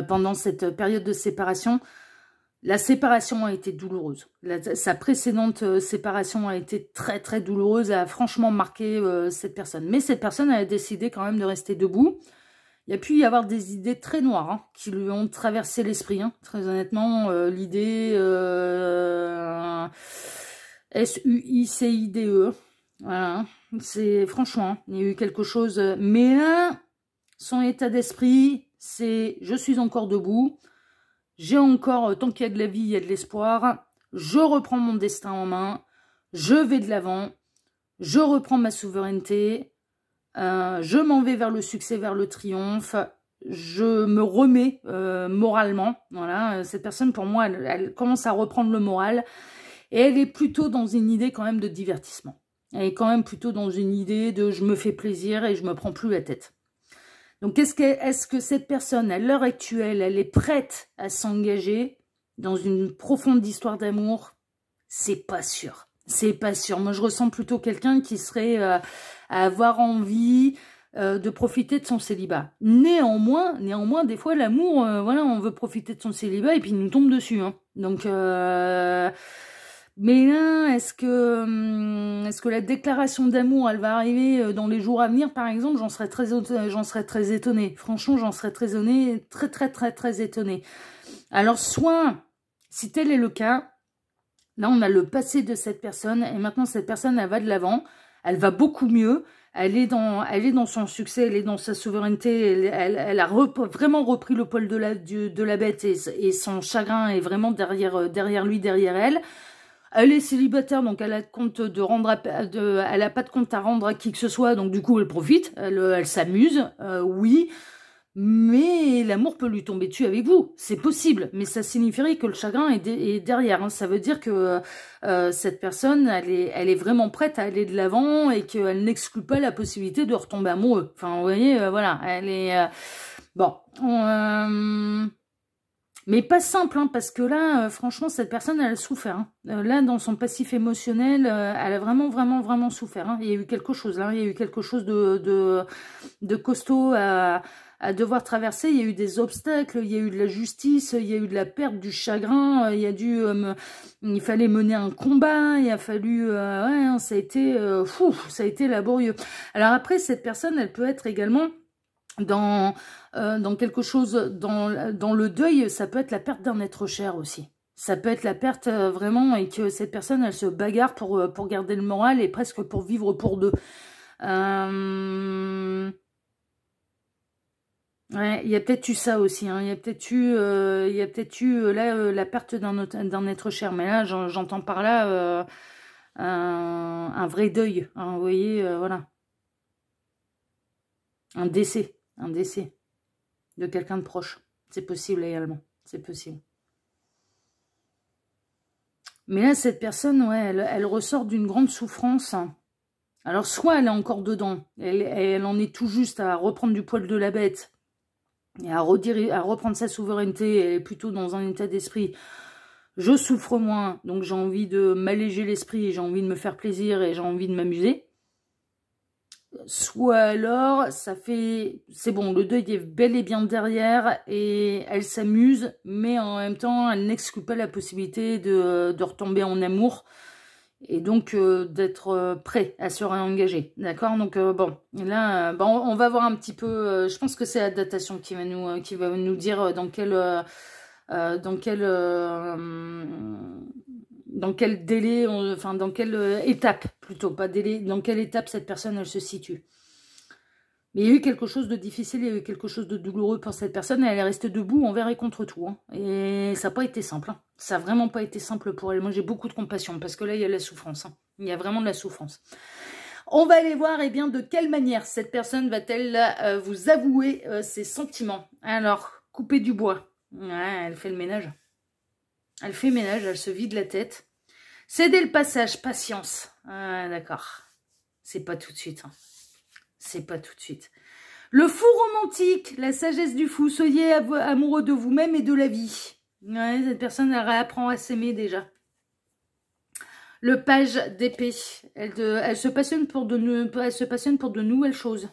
Speaker 1: pendant cette période de séparation. La séparation a été douloureuse. Sa précédente séparation a été très très douloureuse, elle a franchement marqué cette personne. Mais cette personne a décidé quand même de rester debout. Il y a pu y avoir des idées très noires hein, qui lui ont traversé l'esprit. Hein. Très honnêtement, l'idée SUICIDE. Voilà, c'est franchement, il y a eu quelque chose. Mais là, son état d'esprit, c'est je suis encore debout. J'ai encore, tant qu'il y a de la vie, il y a de l'espoir. Je reprends mon destin en main. Je vais de l'avant. Je reprends ma souveraineté. Je m'en vais vers le succès, vers le triomphe. Je me remets moralement. Voilà, cette personne, pour moi, elle commence à reprendre le moral. Et elle est plutôt dans une idée quand même de divertissement. Elle est quand même plutôt dans une idée de je me fais plaisir et je me prends plus la tête. Donc, est-ce que cette personne, à l'heure actuelle, elle est prête à s'engager dans une profonde histoire d'amour? C'est pas sûr. C'est pas sûr. Moi, je ressens plutôt quelqu'un qui serait à avoir envie de profiter de son célibat. Néanmoins, des fois, l'amour, voilà, on veut profiter de son célibat et puis il nous tombe dessus. Hein. Donc, mais là, est-ce que la déclaration d'amour, elle va arriver dans les jours à venir, par exemple? J'en serais très étonnée. Franchement, j'en serais très étonnée. Alors, soit, si tel est le cas, là, on a le passé de cette personne, et maintenant, cette personne, elle va de l'avant, elle va beaucoup mieux, elle est dans son succès, elle est dans sa souveraineté, elle a vraiment repris le poil de la bête, et son chagrin est vraiment derrière lui, derrière elle. Elle est célibataire, donc elle a compte elle a pas de compte à rendre à qui que ce soit, donc du coup elle profite, elle s'amuse, oui, mais l'amour peut lui tomber dessus avec vous, c'est possible, mais ça signifierait que le chagrin est derrière, hein. Ça veut dire que cette personne, elle est vraiment prête à aller de l'avant et qu'elle n'exclut pas la possibilité de retomber amoureux. Enfin, vous voyez, voilà, elle est bon. Mais pas simple, hein, parce que là, franchement, cette personne, elle a souffert. Hein. Là, dans son passif émotionnel, elle a vraiment souffert. Hein. Il y a eu quelque chose, là. Il y a eu quelque chose de costaud à devoir traverser. Il y a eu des obstacles, il y a eu de la justice, il y a eu de la perte, du chagrin. Il fallait mener un combat. Il a fallu, ouais, ça a été laborieux. Alors après, cette personne, elle peut être également dans quelque chose, dans le deuil, ça peut être la perte d'un être cher aussi. Ça peut être la perte vraiment, et que cette personne, elle se bagarre pour garder le moral et presque pour vivre pour deux. Ouais, il y a peut-être eu ça aussi. Hein. Il y a peut-être eu là la perte d'un être cher. Mais là, j'entends par là un vrai deuil. Hein, vous voyez, voilà. Un décès de quelqu'un de proche. C'est possible également. C'est possible. Mais là, cette personne, ouais, elle ressort d'une grande souffrance. Alors, soit elle est encore dedans, elle en est tout juste à reprendre du poil de la bête et à reprendre sa souveraineté, elle est plutôt dans un état d'esprit. Je souffre moins, donc j'ai envie de m'alléger l'esprit, j'ai envie de me faire plaisir et j'ai envie de m'amuser. Soit alors, ça fait... C'est bon, le deuil est bel et bien derrière et elle s'amuse, mais en même temps, elle n'exclut pas la possibilité de retomber en amour et donc d'être prêt à se réengager. D'accord? Donc bon, là, bon, on va voir un petit peu... je pense que c'est la datation qui va nous dire dans quel délai, enfin dans quelle étape, plutôt, pas délai, dans quelle étape cette personne, elle se situe. Mais il y a eu quelque chose de difficile, il y a eu quelque chose de douloureux pour cette personne, et elle est restée debout envers et contre tout. Hein. Et ça n'a pas été simple, hein. Ça n'a vraiment pas été simple pour elle. Moi, j'ai beaucoup de compassion, parce que là, il y a de la souffrance. Hein. Il y a vraiment de la souffrance. On va aller voir, eh bien, de quelle manière cette personne va-t-elle vous avouer ses sentiments. Alors, couper du bois. Ouais, elle fait le ménage. Elle fait ménage, elle se vide la tête. Céder le passage, patience. Ah, d'accord. C'est pas tout de suite. Hein. C'est pas tout de suite. Le fou romantique, la sagesse du fou. Soyez amoureux de vous-même et de la vie. Ouais, cette personne, elle réapprend à s'aimer déjà. Le page d'épée. Elle se passionne pour de nouvelles choses.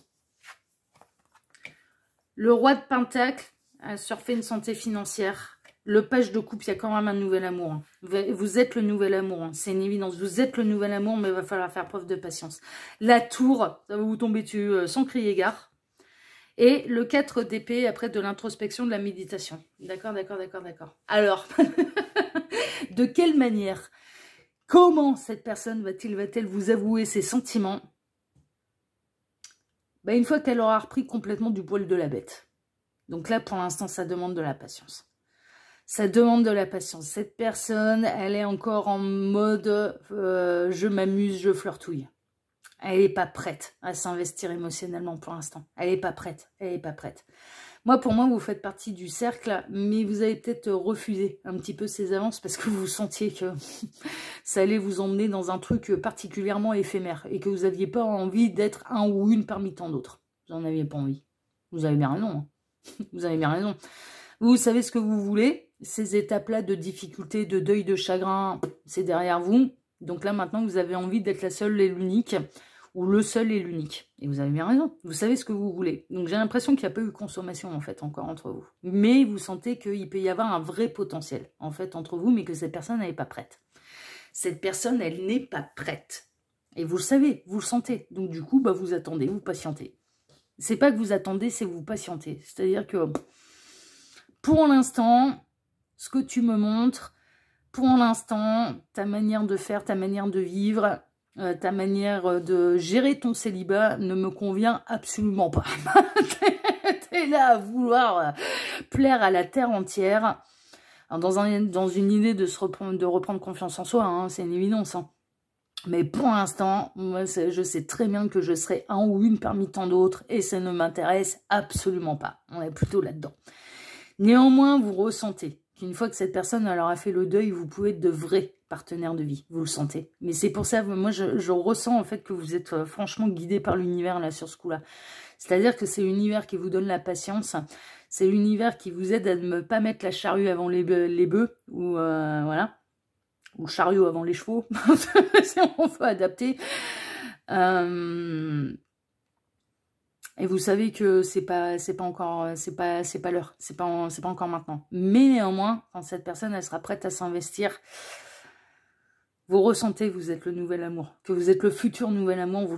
Speaker 1: Le roi de pentacle. Elle se refait une santé financière. Le page de coupe, il y a quand même un nouvel amour. Hein. Vous êtes le nouvel amour. Hein. C'est une évidence. Vous êtes le nouvel amour, mais il va falloir faire preuve de patience. La tour, ça va vous tomber dessus sans crier gare. Et le 4 d'épée, après de l'introspection, de la méditation. D'accord, d'accord, d'accord, d'accord. Alors, de quelle manière, comment cette personne va-t-elle vous avouer ses sentiments? Ben, une fois qu'elle aura repris complètement du poil de la bête. Donc là, pour l'instant, ça demande de la patience. Ça demande de la patience. Cette personne, elle est encore en mode je m'amuse, je flirtouille. Elle n'est pas prête à s'investir émotionnellement pour l'instant. Elle n'est pas prête. Elle n'est pas prête. Pour moi, vous faites partie du cercle, mais vous avez peut-être refusé un petit peu ces avances parce que vous sentiez que ça allait vous emmener dans un truc particulièrement éphémère et que vous n'aviez pas envie d'être un ou une parmi tant d'autres. Vous n'en aviez pas envie. Vous avez bien raison. Hein. Vous avez bien raison. Vous savez ce que vous voulez. Ces étapes-là de difficulté, de deuil, de chagrin, c'est derrière vous. Donc là, maintenant, vous avez envie d'être la seule et l'unique, ou le seul et l'unique. Et vous avez bien raison. Vous savez ce que vous voulez. Donc j'ai l'impression qu'il n'y a pas eu consommation, en fait, encore entre vous. Mais vous sentez qu'il peut y avoir un vrai potentiel, en fait, entre vous, mais que cette personne n'est pas prête. Cette personne, elle n'est pas prête. Et vous le savez, vous le sentez. Donc du coup, bah, vous attendez, vous patientez. C'est pas que vous attendez, c'est que vous patientez. C'est-à-dire que, pour l'instant... Ce que tu me montres, pour l'instant, ta manière de faire, ta manière de vivre, ta manière de gérer ton célibat ne me convient absolument pas. T'es là à vouloir plaire à la terre entière. Alors dans une idée de reprendre confiance en soi, hein, c'est une évidence. Hein. Mais pour l'instant, moi, je sais très bien que je serai un ou une parmi tant d'autres et ça ne m'intéresse absolument pas. On est plutôt là-dedans. Néanmoins, vous ressentez qu'une fois que cette personne elle aura fait le deuil, vous pouvez être de vrais partenaires de vie. Vous le sentez. Mais c'est pour ça, moi, je ressens en fait que vous êtes franchement guidé par l'univers là sur ce coup-là. C'est-à-dire que c'est l'univers qui vous donne la patience. C'est l'univers qui vous aide à ne pas mettre la charrue avant les bœufs. Ou voilà. Ou le chariot avant les chevaux. Si on peut adapter. Et vous savez que c'est pas encore, c'est pas l'heure, c'est pas encore maintenant. Mais néanmoins, quand cette personne, elle sera prête à s'investir, vous ressentez que vous êtes le nouvel amour, que vous êtes le futur nouvel amour.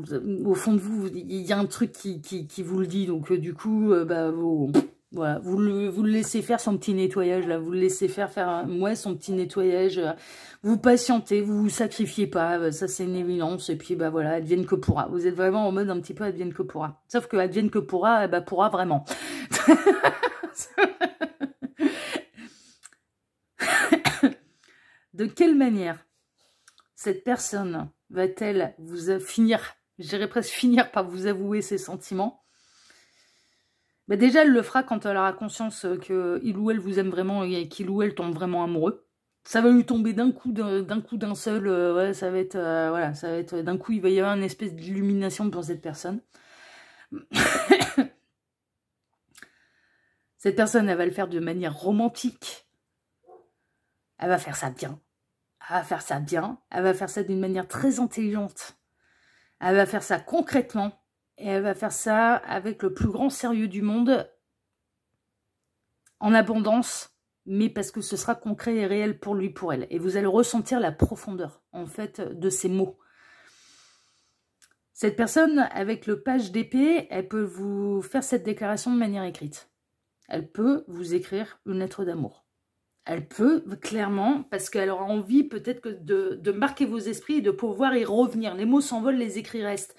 Speaker 1: Au fond de vous, il y a un truc qui vous le dit. Donc du coup, bah voilà, vous le laissez faire son petit nettoyage là, vous le laissez faire son petit nettoyage. Vous patientez, vous vous sacrifiez pas, ça c'est une évidence. Et puis bah voilà, advienne que pourra. Vous êtes vraiment en mode un petit peu advienne que pourra. Sauf que advienne que pourra, bah pourra vraiment. De quelle manière cette personne va-t-elle j'irais presque finir par vous avouer ses sentiments? Bah déjà, elle le fera quand elle aura conscience qu'il ou elle vous aime vraiment et qu'il ou elle tombe vraiment amoureux. Ça va lui tomber d'un coup, d'un seul. Ouais, ça va être, voilà, ça va être d'un coup, il va y avoir une espèce d'illumination pour cette personne. Cette personne, elle va le faire de manière romantique. Elle va faire ça bien. Elle va faire ça bien. Elle va faire ça d'une manière très intelligente. Elle va faire ça concrètement. Et elle va faire ça avec le plus grand sérieux du monde, en abondance, mais parce que ce sera concret et réel pour lui, pour elle. Et vous allez ressentir la profondeur, en fait, de ces mots. Cette personne, avec le page d'épée, elle peut vous faire cette déclaration de manière écrite. Elle peut vous écrire une lettre d'amour. Elle peut, clairement, parce qu'elle aura envie peut-être de marquer vos esprits et de pouvoir y revenir. Les mots s'envolent, les écrits restent.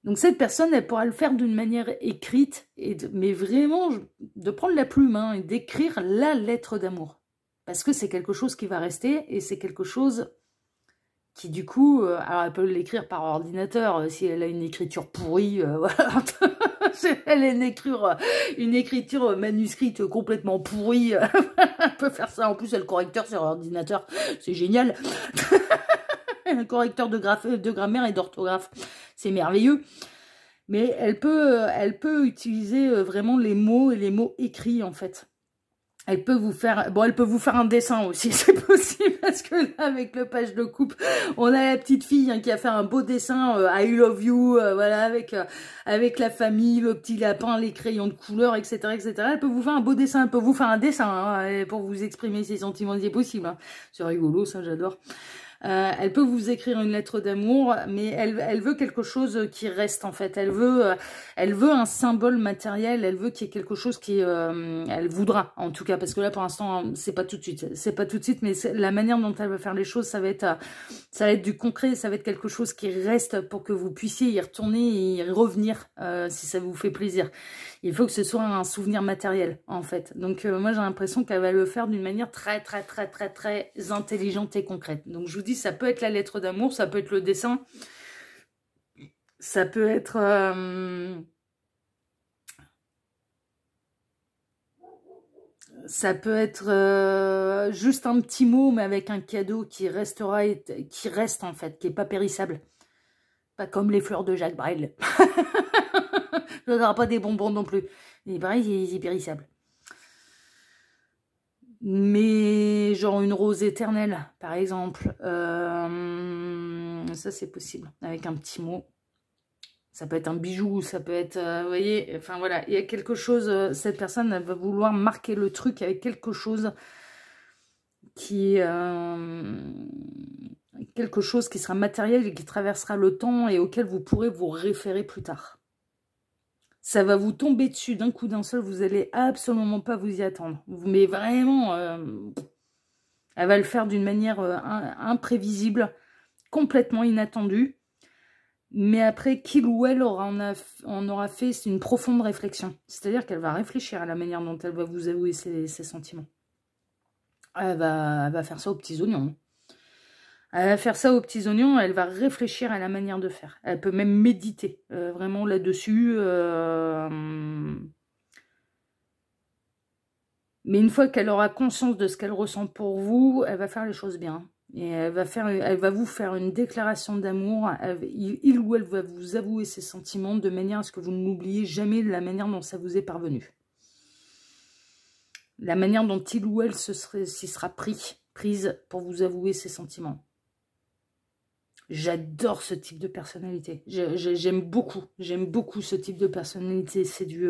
Speaker 1: Donc cette personne, elle pourra le faire d'une manière écrite, mais vraiment de prendre la plume et d'écrire la lettre d'amour. Parce que c'est quelque chose qui va rester et c'est quelque chose qui du coup, alors elle peut l'écrire par ordinateur si elle a une écriture pourrie, voilà. Si elle a une écriture manuscrite complètement pourrie, elle peut faire ça. En plus, elle a le correcteur sur ordinateur, c'est génial. Un correcteur de grammaire et d'orthographe, c'est merveilleux. Mais elle peut utiliser vraiment les mots et les mots écrits en fait. Elle peut vous faire, bon, elle peut vous faire un dessin aussi, c'est possible, parce que là, avec le page de coupe, on a la petite fille qui a fait un beau dessin, I love you, voilà, avec la famille, le petit lapin, les crayons de couleur, etc., etc. Elle peut vous faire un beau dessin, elle peut vous faire un dessin, pour vous exprimer ses sentiments, c'est possible. C'est rigolo, ça, j'adore. Elle peut vous écrire une lettre d'amour, mais elle veut quelque chose qui reste en fait. Elle veut un symbole matériel. Elle veut qu'il y ait quelque chose qui, elle voudra en tout cas, parce que là pour l'instant c'est pas tout de suite. C'est pas tout de suite, mais la manière dont elle va faire les choses, ça va être du concret. Ça va être quelque chose qui reste pour que vous puissiez y retourner et y revenir si ça vous fait plaisir. Il faut que ce soit un souvenir matériel en fait. Donc moi j'ai l'impression qu'elle va le faire d'une manière très intelligente et concrète. Donc je vous dis, ça peut être la lettre d'amour, ça peut être le dessin, ça peut être juste un petit mot, mais avec un cadeau qui restera, qui reste en fait, qui est pas périssable. Pas comme les fleurs de Jacques Brel. Ça n'aura pas des bonbons non plus. Mais pareil, c'est périssable. Mais genre une rose éternelle, par exemple. Ça, c'est possible. Avec un petit mot. Ça peut être un bijou, ça peut être... vous voyez, enfin voilà. Il y a quelque chose... cette personne, elle va vouloir marquer le truc avec quelque chose qui... quelque chose qui sera matériel et qui traversera le temps et auquel vous pourrez vous référer plus tard. Ça va vous tomber dessus d'un coup d'un seul, vous allez absolument pas vous y attendre. Mais vraiment, elle va le faire d'une manière imprévisible, complètement inattendue. Mais après, qu'il ou elle en aura fait une profonde réflexion. C'est-à-dire qu'elle va réfléchir à la manière dont elle va vous avouer ses sentiments. Elle va faire ça aux petits oignons. Elle va faire ça aux petits oignons, elle va réfléchir à la manière de faire. Elle peut même méditer vraiment là-dessus. Mais une fois qu'elle aura conscience de ce qu'elle ressent pour vous, elle va faire les choses bien. Et elle va vous faire une déclaration d'amour. Il ou elle va vous avouer ses sentiments de manière à ce que vous n'oubliez jamais la manière dont ça vous est parvenu. La manière dont il ou elle s'y sera prise pour vous avouer ses sentiments. J'adore ce type de personnalité. J'aime beaucoup ce type de personnalité. C'est du...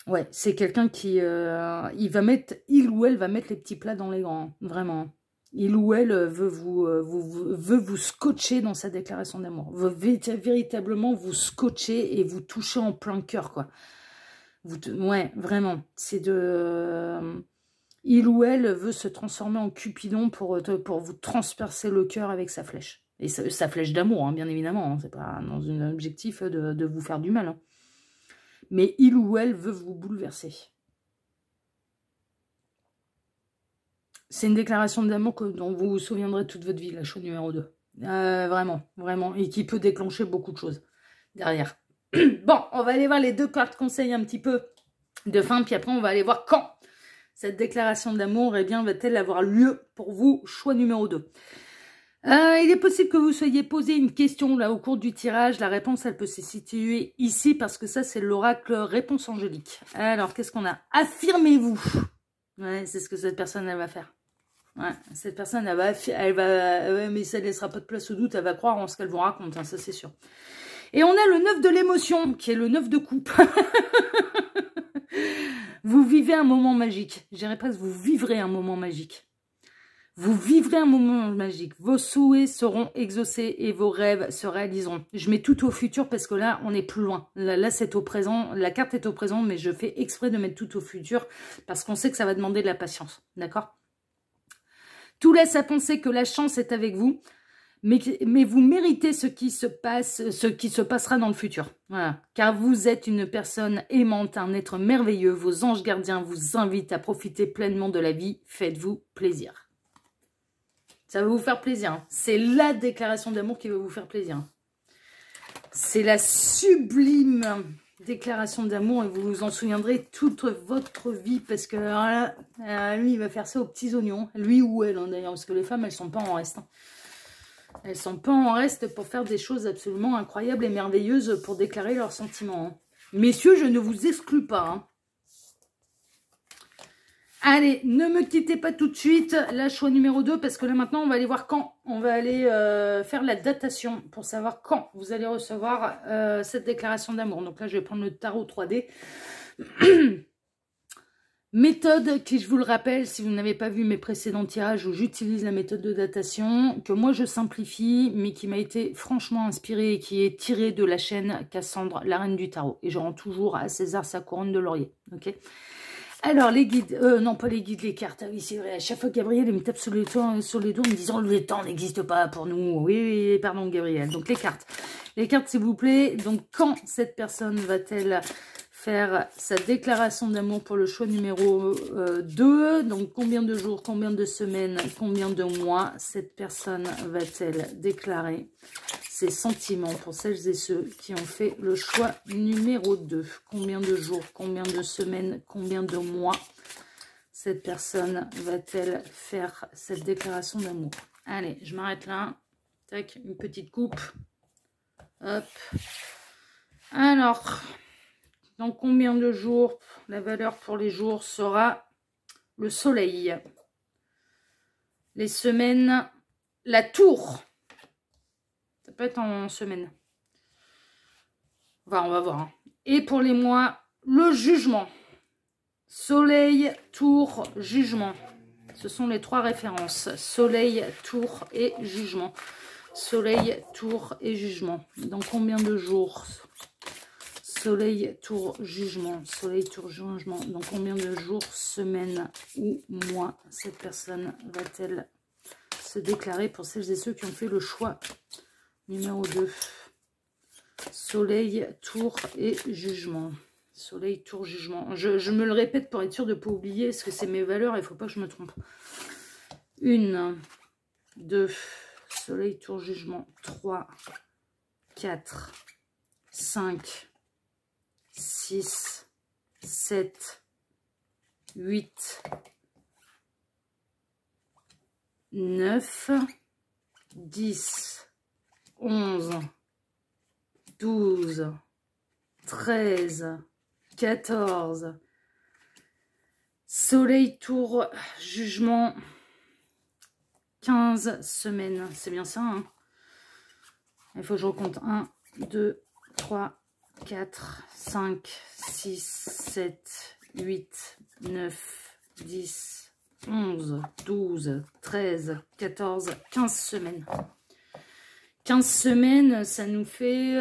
Speaker 1: ouais, c'est quelqu'un qui... il ou elle va mettre les petits plats dans les grands. Vraiment. Il ou elle veut vous scotcher dans sa déclaration d'amour. Veut véritablement vous scotcher et vous toucher en plein cœur, quoi. Ouais, vraiment. C'est de... il ou elle veut se transformer en Cupidon pour vous transpercer le cœur avec sa flèche. Et sa flèche d'amour, hein, bien évidemment. Hein, c'est pas dans un objectif de vous faire du mal. Hein. Mais il ou elle veut vous bouleverser. C'est une déclaration d'amour dont vous vous souviendrez toute votre vie, la chose numéro 2. Vraiment, vraiment. Et qui peut déclencher beaucoup de choses derrière. Bon, on va aller voir les 2 cartes conseils un petit peu de fin. Puis après, on va aller voir quand cette déclaration d'amour, eh bien, va-t-elle avoir lieu pour vous? Choix numéro 2. Il est possible que vous soyez posé une question là au cours du tirage. La réponse, elle peut se situer ici parce que ça, c'est l'oracle réponse angélique. Alors, qu'est-ce qu'on a? Affirmez-vous. Ouais, c'est ce que cette personne, elle va faire. Ouais, cette personne, ouais, mais ça ne laissera pas de place au doute, elle va croire en ce qu'elle vous raconte, hein, ça c'est sûr. Et on a le 9 de l'émotion, qui est le 9 de coupe. Vous vivez un moment magique. Je dirais presque, vous vivrez un moment magique. Vous vivrez un moment magique. Vos souhaits seront exaucés et vos rêves se réaliseront. Je mets tout au futur parce que là, on est plus loin. Là c'est au présent. La carte est au présent, mais je fais exprès de mettre tout au futur parce qu'on sait que ça va demander de la patience. D'accord? Tout laisse à penser que la chance est avec vous, mais vous méritez ce qui se passera dans le futur. Voilà. Car vous êtes une personne aimante, un être merveilleux. Vos anges gardiens vous invitent à profiter pleinement de la vie. Faites-vous plaisir. Ça va vous faire plaisir. Hein. C'est la déclaration d'amour qui va vous faire plaisir. C'est la sublime déclaration d'amour et vous vous en souviendrez toute votre vie parce que lui, il va faire ça aux petits oignons. Lui ou elle, hein, d'ailleurs, parce que les femmes, elles sont pas en reste. Hein. Elles sont pas en reste pour faire des choses absolument incroyables et merveilleuses pour déclarer leurs sentiments. Hein. Messieurs, je ne vous exclus pas. Hein. Allez, ne me quittez pas tout de suite. Là, choix numéro 2, parce que là, maintenant, on va aller voir quand. On va aller faire la datation pour savoir quand vous allez recevoir cette déclaration d'amour. Donc là, je vais prendre le tarot 3D. Méthode qui, je vous le rappelle, si vous n'avez pas vu mes précédents tirages où j'utilise la méthode de datation, que moi, je simplifie, mais qui m'a été franchement inspirée et qui est tirée de la chaîne Cassandre, la reine du tarot. Et je rends toujours à César sa couronne de laurier. Ok ? Alors, les guides, non pas les guides, les cartes, ah oui c'est vrai, à chaque fois Gabriel il me tape sur les doigts en me disant le temps n'existe pas pour nous, oui, pardon Gabriel, donc les cartes s'il vous plaît, donc quand cette personne va-t-elle faire sa déclaration d'amour pour le choix numéro 2, donc combien de jours, combien de semaines, combien de mois cette personne va-t-elle déclarer ses sentiments pour celles et ceux qui ont fait le choix numéro 2. Combien de jours, combien de semaines, combien de mois cette personne va-t-elle faire cette déclaration d'amour? Allez, je m'arrête là. Tac, une petite coupe. Hop. Alors, dans combien de jours, la valeur pour les jours sera le soleil. Les semaines, la tour. Ça peut être en semaine. Enfin, on va voir. Hein. Et pour les mois, le jugement. Soleil, tour, jugement. Ce sont les 3 références. Soleil, tour et jugement. Soleil, tour et jugement. Dans combien de jours? Soleil, tour, jugement. Soleil, tour, jugement. Dans combien de jours, semaines ou mois cette personne va-t-elle se déclarer pour celles et ceux qui ont fait le choix numéro 2. Soleil, tour et jugement. Soleil, tour, jugement. Je me le répète pour être sûr de ne pas oublier, parce que c'est mes valeurs, il ne faut pas que je me trompe. 1, 2, soleil, tour, jugement. 3, 4, 5, 6, 7, 8, 9, 10, 11, 12, 13, 14, soleil, tour, jugement, 15 semaines. C'est bien ça, hein? Il faut que je recompte. 1, 2, 3, 4, 5, 6, 7, 8, 9, 10, 11, 12, 13, 14, 15 semaines. 15 semaines, ça nous fait...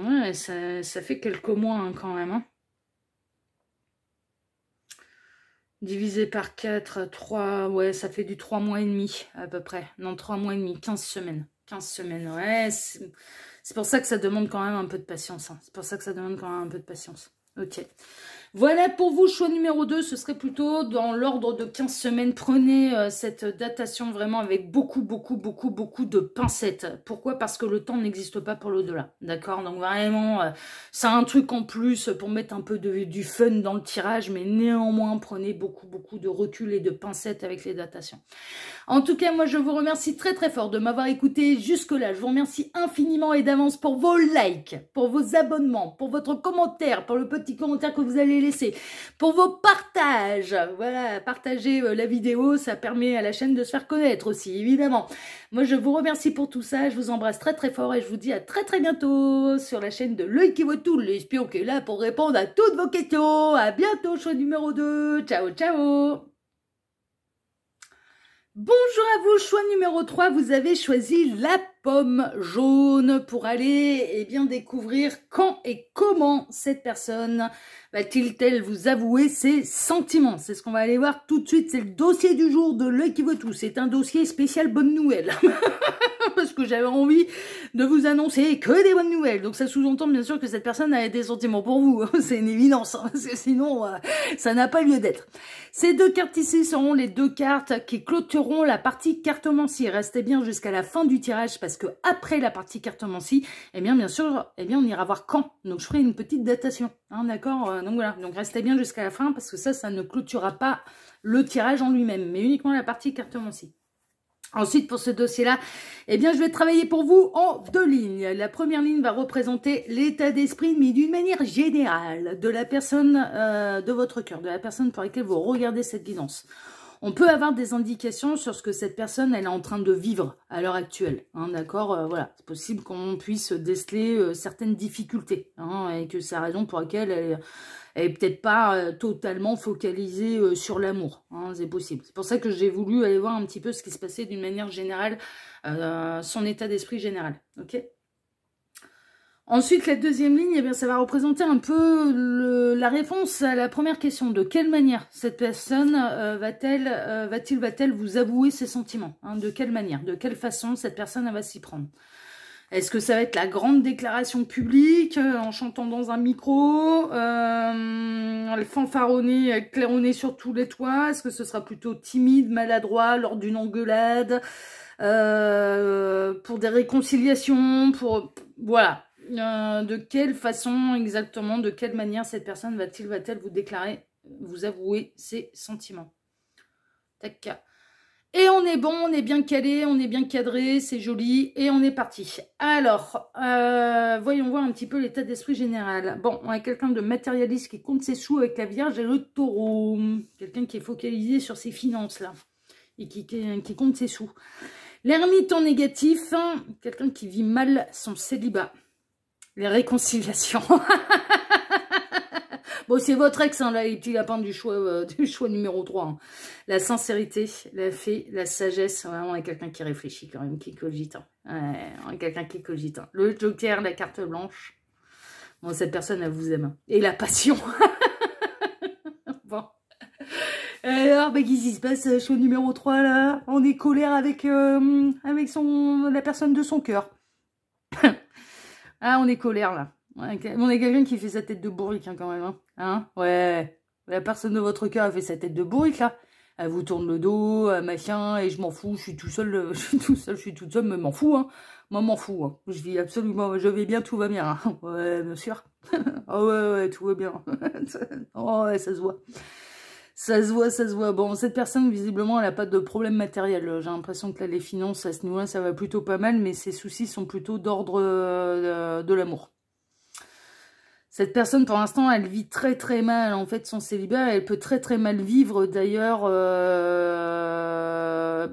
Speaker 1: ouais, ça fait quelques mois hein, quand même. Hein. Divisé par 4, 3, ouais, ça fait du 3 mois et demi à peu près. Non, 3 mois et demi, 15 semaines. 15 semaines, ouais. C'est pour ça que ça demande quand même un peu de patience. Hein. C'est pour ça que ça demande quand même un peu de patience. Ok. Voilà pour vous, choix numéro 2, ce serait plutôt dans l'ordre de 15 semaines. Prenez cette datation vraiment avec beaucoup de pincettes. Pourquoi? Parce que le temps n'existe pas pour l'au-delà. D'accord? Donc vraiment, c'est un truc en plus pour mettre un peu du fun dans le tirage, mais néanmoins, prenez beaucoup de recul et de pincettes avec les datations. En tout cas, moi, je vous remercie très fort de m'avoir écouté jusque-là. Je vous remercie infiniment et d'avance pour vos likes, pour vos abonnements, pour votre commentaire, pour le petit petits commentaires que vous allez laisser, pour vos partages. Voilà, partagez la vidéo, ça permet à la chaîne de se faire connaître aussi, évidemment. Moi, je vous remercie pour tout ça, je vous embrasse très très fort et je vous dis à très très bientôt sur la chaîne de L'Œil qui voit tout, l'espion qui est là pour répondre à toutes vos questions. À bientôt, choix numéro 2. Ciao, ciao. Bonjour à vous, choix numéro 3, vous avez choisi la pomme jaune pour aller bien découvrir quand et comment cette personne va-t-il vous avouer ses sentiments. C'est ce qu'on va aller voir tout de suite, c'est le dossier du jour de L'Œil qui voit tout. C'est un dossier spécial bonne nouvelle. Parce que j'avais envie de vous annoncer que des bonnes nouvelles. Donc ça sous-entend bien sûr que cette personne a des sentiments pour vous. C'est une évidence, hein, parce que sinon ça n'a pas lieu d'être. Ces deux cartes ici seront les deux cartes qui clôtureront la partie cartomancie. Restez bien jusqu'à la fin du tirage parce que après la partie cartomancie, eh bien sûr, on ira voir quand. Donc je ferai une petite datation, hein, d'accord. Donc voilà, donc restez bien jusqu'à la fin parce que ça ne clôturera pas le tirage en lui-même, mais uniquement la partie cartomancie. Ensuite, pour ce dossier-là, eh bien, je vais travailler pour vous en deux lignes. La première ligne va représenter l'état d'esprit, mais d'une manière générale, de la personne de votre cœur, de la personne pour laquelle vous regardez cette guidance. On peut avoir des indications sur ce que cette personne elle est en train de vivre à l'heure actuelle. Hein, d'accord, voilà, c'est possible qu'on puisse déceler certaines difficultés, hein, et que c'est la raison pour laquelle elle est peut-être pas totalement focalisée sur l'amour. Hein, c'est possible. C'est pour ça que j'ai voulu aller voir un petit peu ce qui se passait d'une manière générale, son état d'esprit général. Ok. Ensuite, la deuxième ligne, eh bien, ça va représenter un peu la réponse à la première question. De quelle manière cette personne va-t-elle vous avouer ses sentiments, hein? De quelle manière, de quelle façon cette personne va s'y prendre? Est-ce que ça va être la grande déclaration publique, en chantant dans un micro, fanfaronner, claironner sur tous les toits? Est-ce que ce sera plutôt timide, maladroit, lors d'une engueulade, pour des réconciliations, pour... Voilà. De quelle façon exactement, de quelle manière cette personne va-t-elle vous déclarer, vous avouer ses sentiments? Tac. Et on est bon, on est bien calé, on est bien cadré, c'est joli, et on est parti. Alors, voyons voir un petit peu l'état d'esprit général. Bon, on a quelqu'un de matérialiste qui compte ses sous avec la Vierge et le Taureau. Quelqu'un qui est focalisé sur ses finances, là, et qui compte ses sous. L'ermite en négatif, hein, quelqu'un qui vit mal son célibat. Les réconciliations. Bon, c'est votre ex, hein, là, les petits lapins du choix numéro 3. Hein. La sincérité, la fée, la sagesse. Ouais, on a quelqu'un qui réfléchit quand même, qui cogite. Hein. Ouais, on a quelqu'un qui cogite. Hein. Le joker, la carte blanche. Bon, cette personne, elle vous aime. Et la passion. Bon. Alors, bah, qu'est-ce qui se passe, choix numéro 3, là? On est colère avec la personne de son cœur. Ah, on est colère, là. On est quelqu'un qui fait sa tête de bourrique, hein, quand même. Hein, ouais. La personne de votre cœur a fait sa tête de bourrique, là. Elle vous tourne le dos, machin, et je m'en fous, je suis tout seul, je suis toute seule, mais m'en fous, hein. Moi, m'en fous, hein. Je vis absolument, je vais bien, tout va bien. Hein. Ouais, bien sûr. Oh, ouais, tout va bien. Oh, ouais, ça se voit. Ça se voit, ça se voit. Bon, cette personne, visiblement, elle n'a pas de problème matériel. J'ai l'impression que là, les finances, à ce niveau-là, ça va plutôt pas mal, mais ses soucis sont plutôt d'ordre de l'amour. Cette personne, pour l'instant, elle vit très très mal, en fait, son célibat. Elle peut très très mal vivre, d'ailleurs,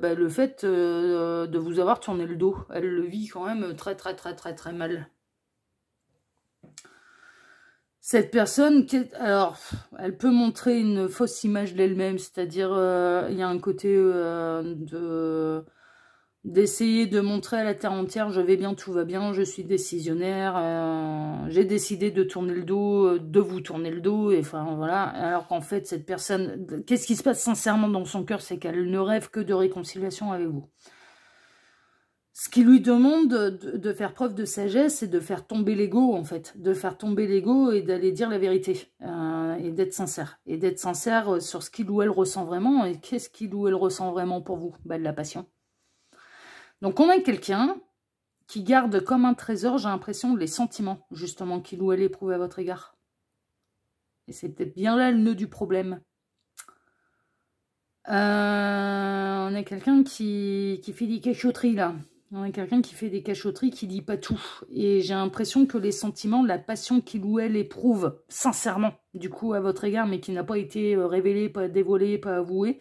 Speaker 1: le fait de vous avoir tourné le dos. Elle le vit quand même très très très très très mal. Cette personne, alors, elle peut montrer une fausse image d'elle-même, c'est-à-dire, il y a un côté d'essayer de montrer à la terre entière, je vais bien, tout va bien, je suis décisionnaire, j'ai décidé de tourner le dos, de vous tourner le dos, et enfin, voilà, alors qu'en fait, cette personne, qu'est-ce qui se passe sincèrement dans son cœur, c'est qu'elle ne rêve que de réconciliation avec vous. Ce qui lui demande de faire preuve de sagesse, c'est de faire tomber l'ego, en fait. De faire tomber l'ego et d'aller dire la vérité. Et d'être sincère. Et d'être sincère sur ce qu'il ou elle ressent vraiment. Et qu'est-ce qu'il ou elle ressent vraiment pour vous? Bah, de la passion. Donc, on a quelqu'un qui garde comme un trésor, j'ai l'impression, les sentiments, justement, qu'il ou elle éprouve à votre égard. Et c'est peut-être bien là le nœud du problème. On a quelqu'un qui fait des cachotteries, là. On a quelqu'un qui fait des cachotteries, qui dit pas tout. Et j'ai l'impression que les sentiments, la passion qu'il ou elle éprouve, sincèrement, du coup, à votre égard, mais qui n'a pas été révélée, pas dévoilée, pas avouée,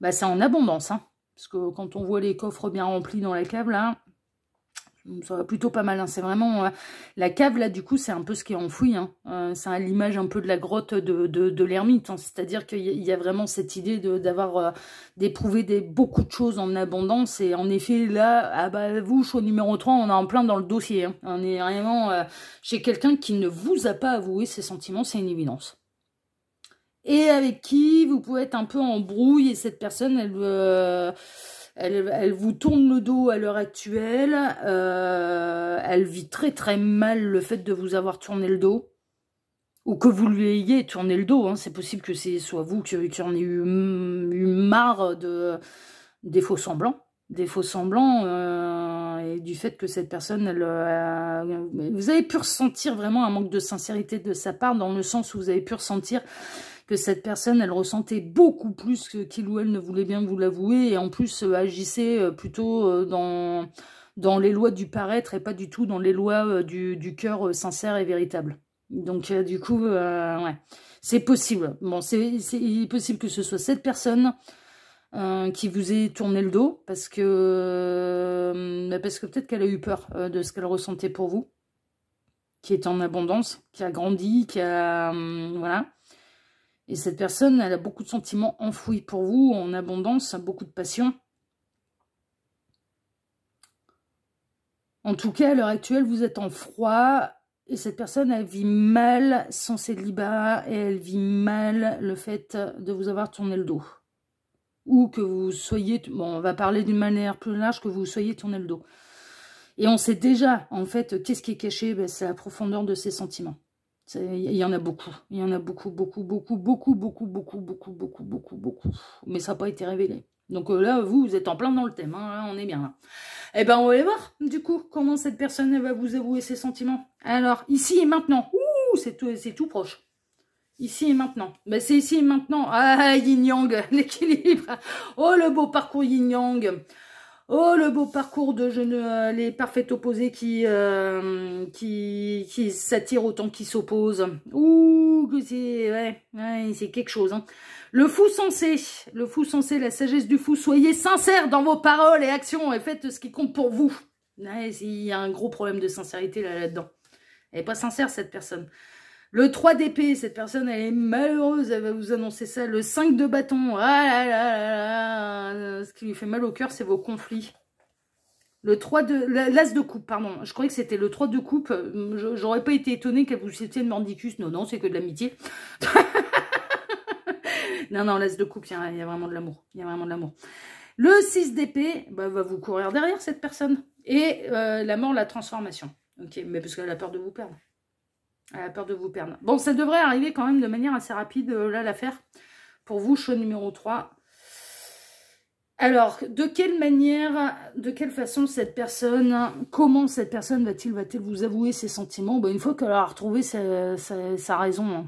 Speaker 1: bah, c'est en abondance. Hein. Parce que quand on voit les coffres bien remplis dans la cave, là, ça va plutôt pas mal. Hein. C'est vraiment... la cave, là, du coup, c'est un peu ce qui est enfoui. Hein. C'est à l'image un peu de la grotte de l'ermite. Hein. C'est-à-dire qu'il y a vraiment cette idée d'éprouver beaucoup de choses en abondance. Et en effet, là, ah bah, vous, choix numéro 3, on est en plein dans le dossier. Hein. On est vraiment chez quelqu'un qui ne vous a pas avoué ses sentiments. C'est une évidence. Et avec qui vous pouvez être un peu en brouille. Et cette personne, elle vous tourne le dos à l'heure actuelle. Elle vit très très mal le fait de vous avoir tourné le dos. Ou que vous lui ayez tourné le dos. Hein. C'est possible que ce soit vous qui en ayez eu marre des faux semblants. Des faux semblants et du fait que cette personne, vous avez pu ressentir vraiment un manque de sincérité de sa part, dans le sens où vous avez pu ressentir que cette personne, elle ressentait beaucoup plus qu'il ou elle ne voulait bien vous l'avouer, et en plus agissait plutôt dans les lois du paraître et pas du tout dans les lois du cœur sincère et véritable. Donc du coup, ouais, c'est possible. Bon, c'est possible que ce soit cette personne qui vous ait tourné le dos, parce que peut-être qu'elle a eu peur de ce qu'elle ressentait pour vous, qui est en abondance, qui a grandi, qui a... voilà. Et cette personne, elle a beaucoup de sentiments enfouis pour vous, en abondance, beaucoup de passion. En tout cas, à l'heure actuelle, vous êtes en froid. Et cette personne, elle vit mal son célibat. Et elle vit mal le fait de vous avoir tourné le dos. Ou que vous soyez... Bon, on va parler d'une manière plus large, que vous soyez tourné le dos. Et on sait déjà, en fait, qu'est-ce qui est caché? Ben, c'est la profondeur de ses sentiments. Il y en a beaucoup. Il y en a beaucoup, beaucoup, beaucoup, beaucoup, beaucoup, beaucoup, beaucoup, beaucoup, beaucoup, beaucoup. Mais ça n'a pas été révélé. Donc là, vous êtes en plein dans le thème. Hein, là, on est bien là. Eh ben, on va aller voir, du coup, comment cette personne elle va vous avouer ses sentiments. Alors, ici et maintenant. Ouh, c'est tout proche. Ici et maintenant. Ben, c'est ici et maintenant. Ah, yin-yang, l'équilibre. Oh, le beau parcours yin-yang. Oh, le beau parcours de les parfaits opposés qui s'attirent autant qu'ils s'opposent. Ouh, c'est c'est quelque chose. Hein. Le fou sensé, la sagesse du fou. Soyez sincères dans vos paroles et actions et faites ce qui compte pour vous. Ouais, il y a un gros problème de sincérité là-dedans. Elle n'est pas sincère, cette personne. Le 3 d'épée, cette personne, elle est malheureuse, elle va vous annoncer ça. Le 5 de bâton, ah là là là, ce qui lui fait mal au cœur, c'est vos conflits. Le 3 de... L'as de coupe, pardon. Je croyais que c'était le 3 de coupe. J'aurais pas été étonnée qu'elle vous citiez de mordicus. Non, non, c'est que de l'amitié. Non, l'as de coupe, il y a vraiment de l'amour. Il y a vraiment de l'amour. Le 6 d'épée, bah, va vous courir derrière, cette personne. Et la mort, la transformation. Ok, mais parce qu'elle a peur de vous perdre. Elle a peur de vous perdre. Bon, ça devrait arriver quand même de manière assez rapide, là, l'affaire. Pour vous, choix numéro 3. Alors, de quelle manière, de quelle façon cette personne, comment cette personne va-t-il vous avouer ses sentiments? Ben, une fois qu'elle aura retrouvé sa raison. Hein.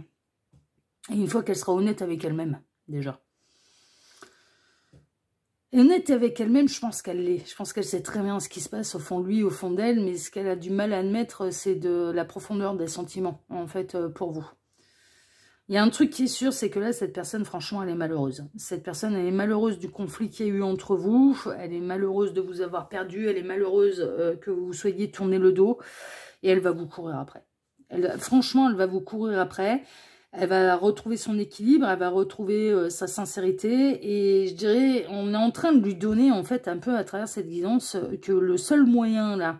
Speaker 1: Et une fois qu'elle sera honnête avec elle-même, déjà. Et honnête avec elle-même, je pense qu'elle l'est. Je pense qu'elle sait très bien ce qui se passe au fond de lui, au fond d'elle, mais ce qu'elle a du mal à admettre, c'est de la profondeur des sentiments, en fait, pour vous. Il y a un truc qui est sûr, c'est que là, cette personne, franchement, elle est malheureuse. Cette personne, elle est malheureuse du conflit qu'il y a eu entre vous, elle est malheureuse de vous avoir perdu, elle est malheureuse que vous soyez tourné le dos, et elle va vous courir après. Franchement, elle va vous courir après. Elle va retrouver son équilibre, elle va retrouver sa sincérité, et je dirais, on est en train de lui donner, en fait, un peu à travers cette guidance, que le seul moyen, là,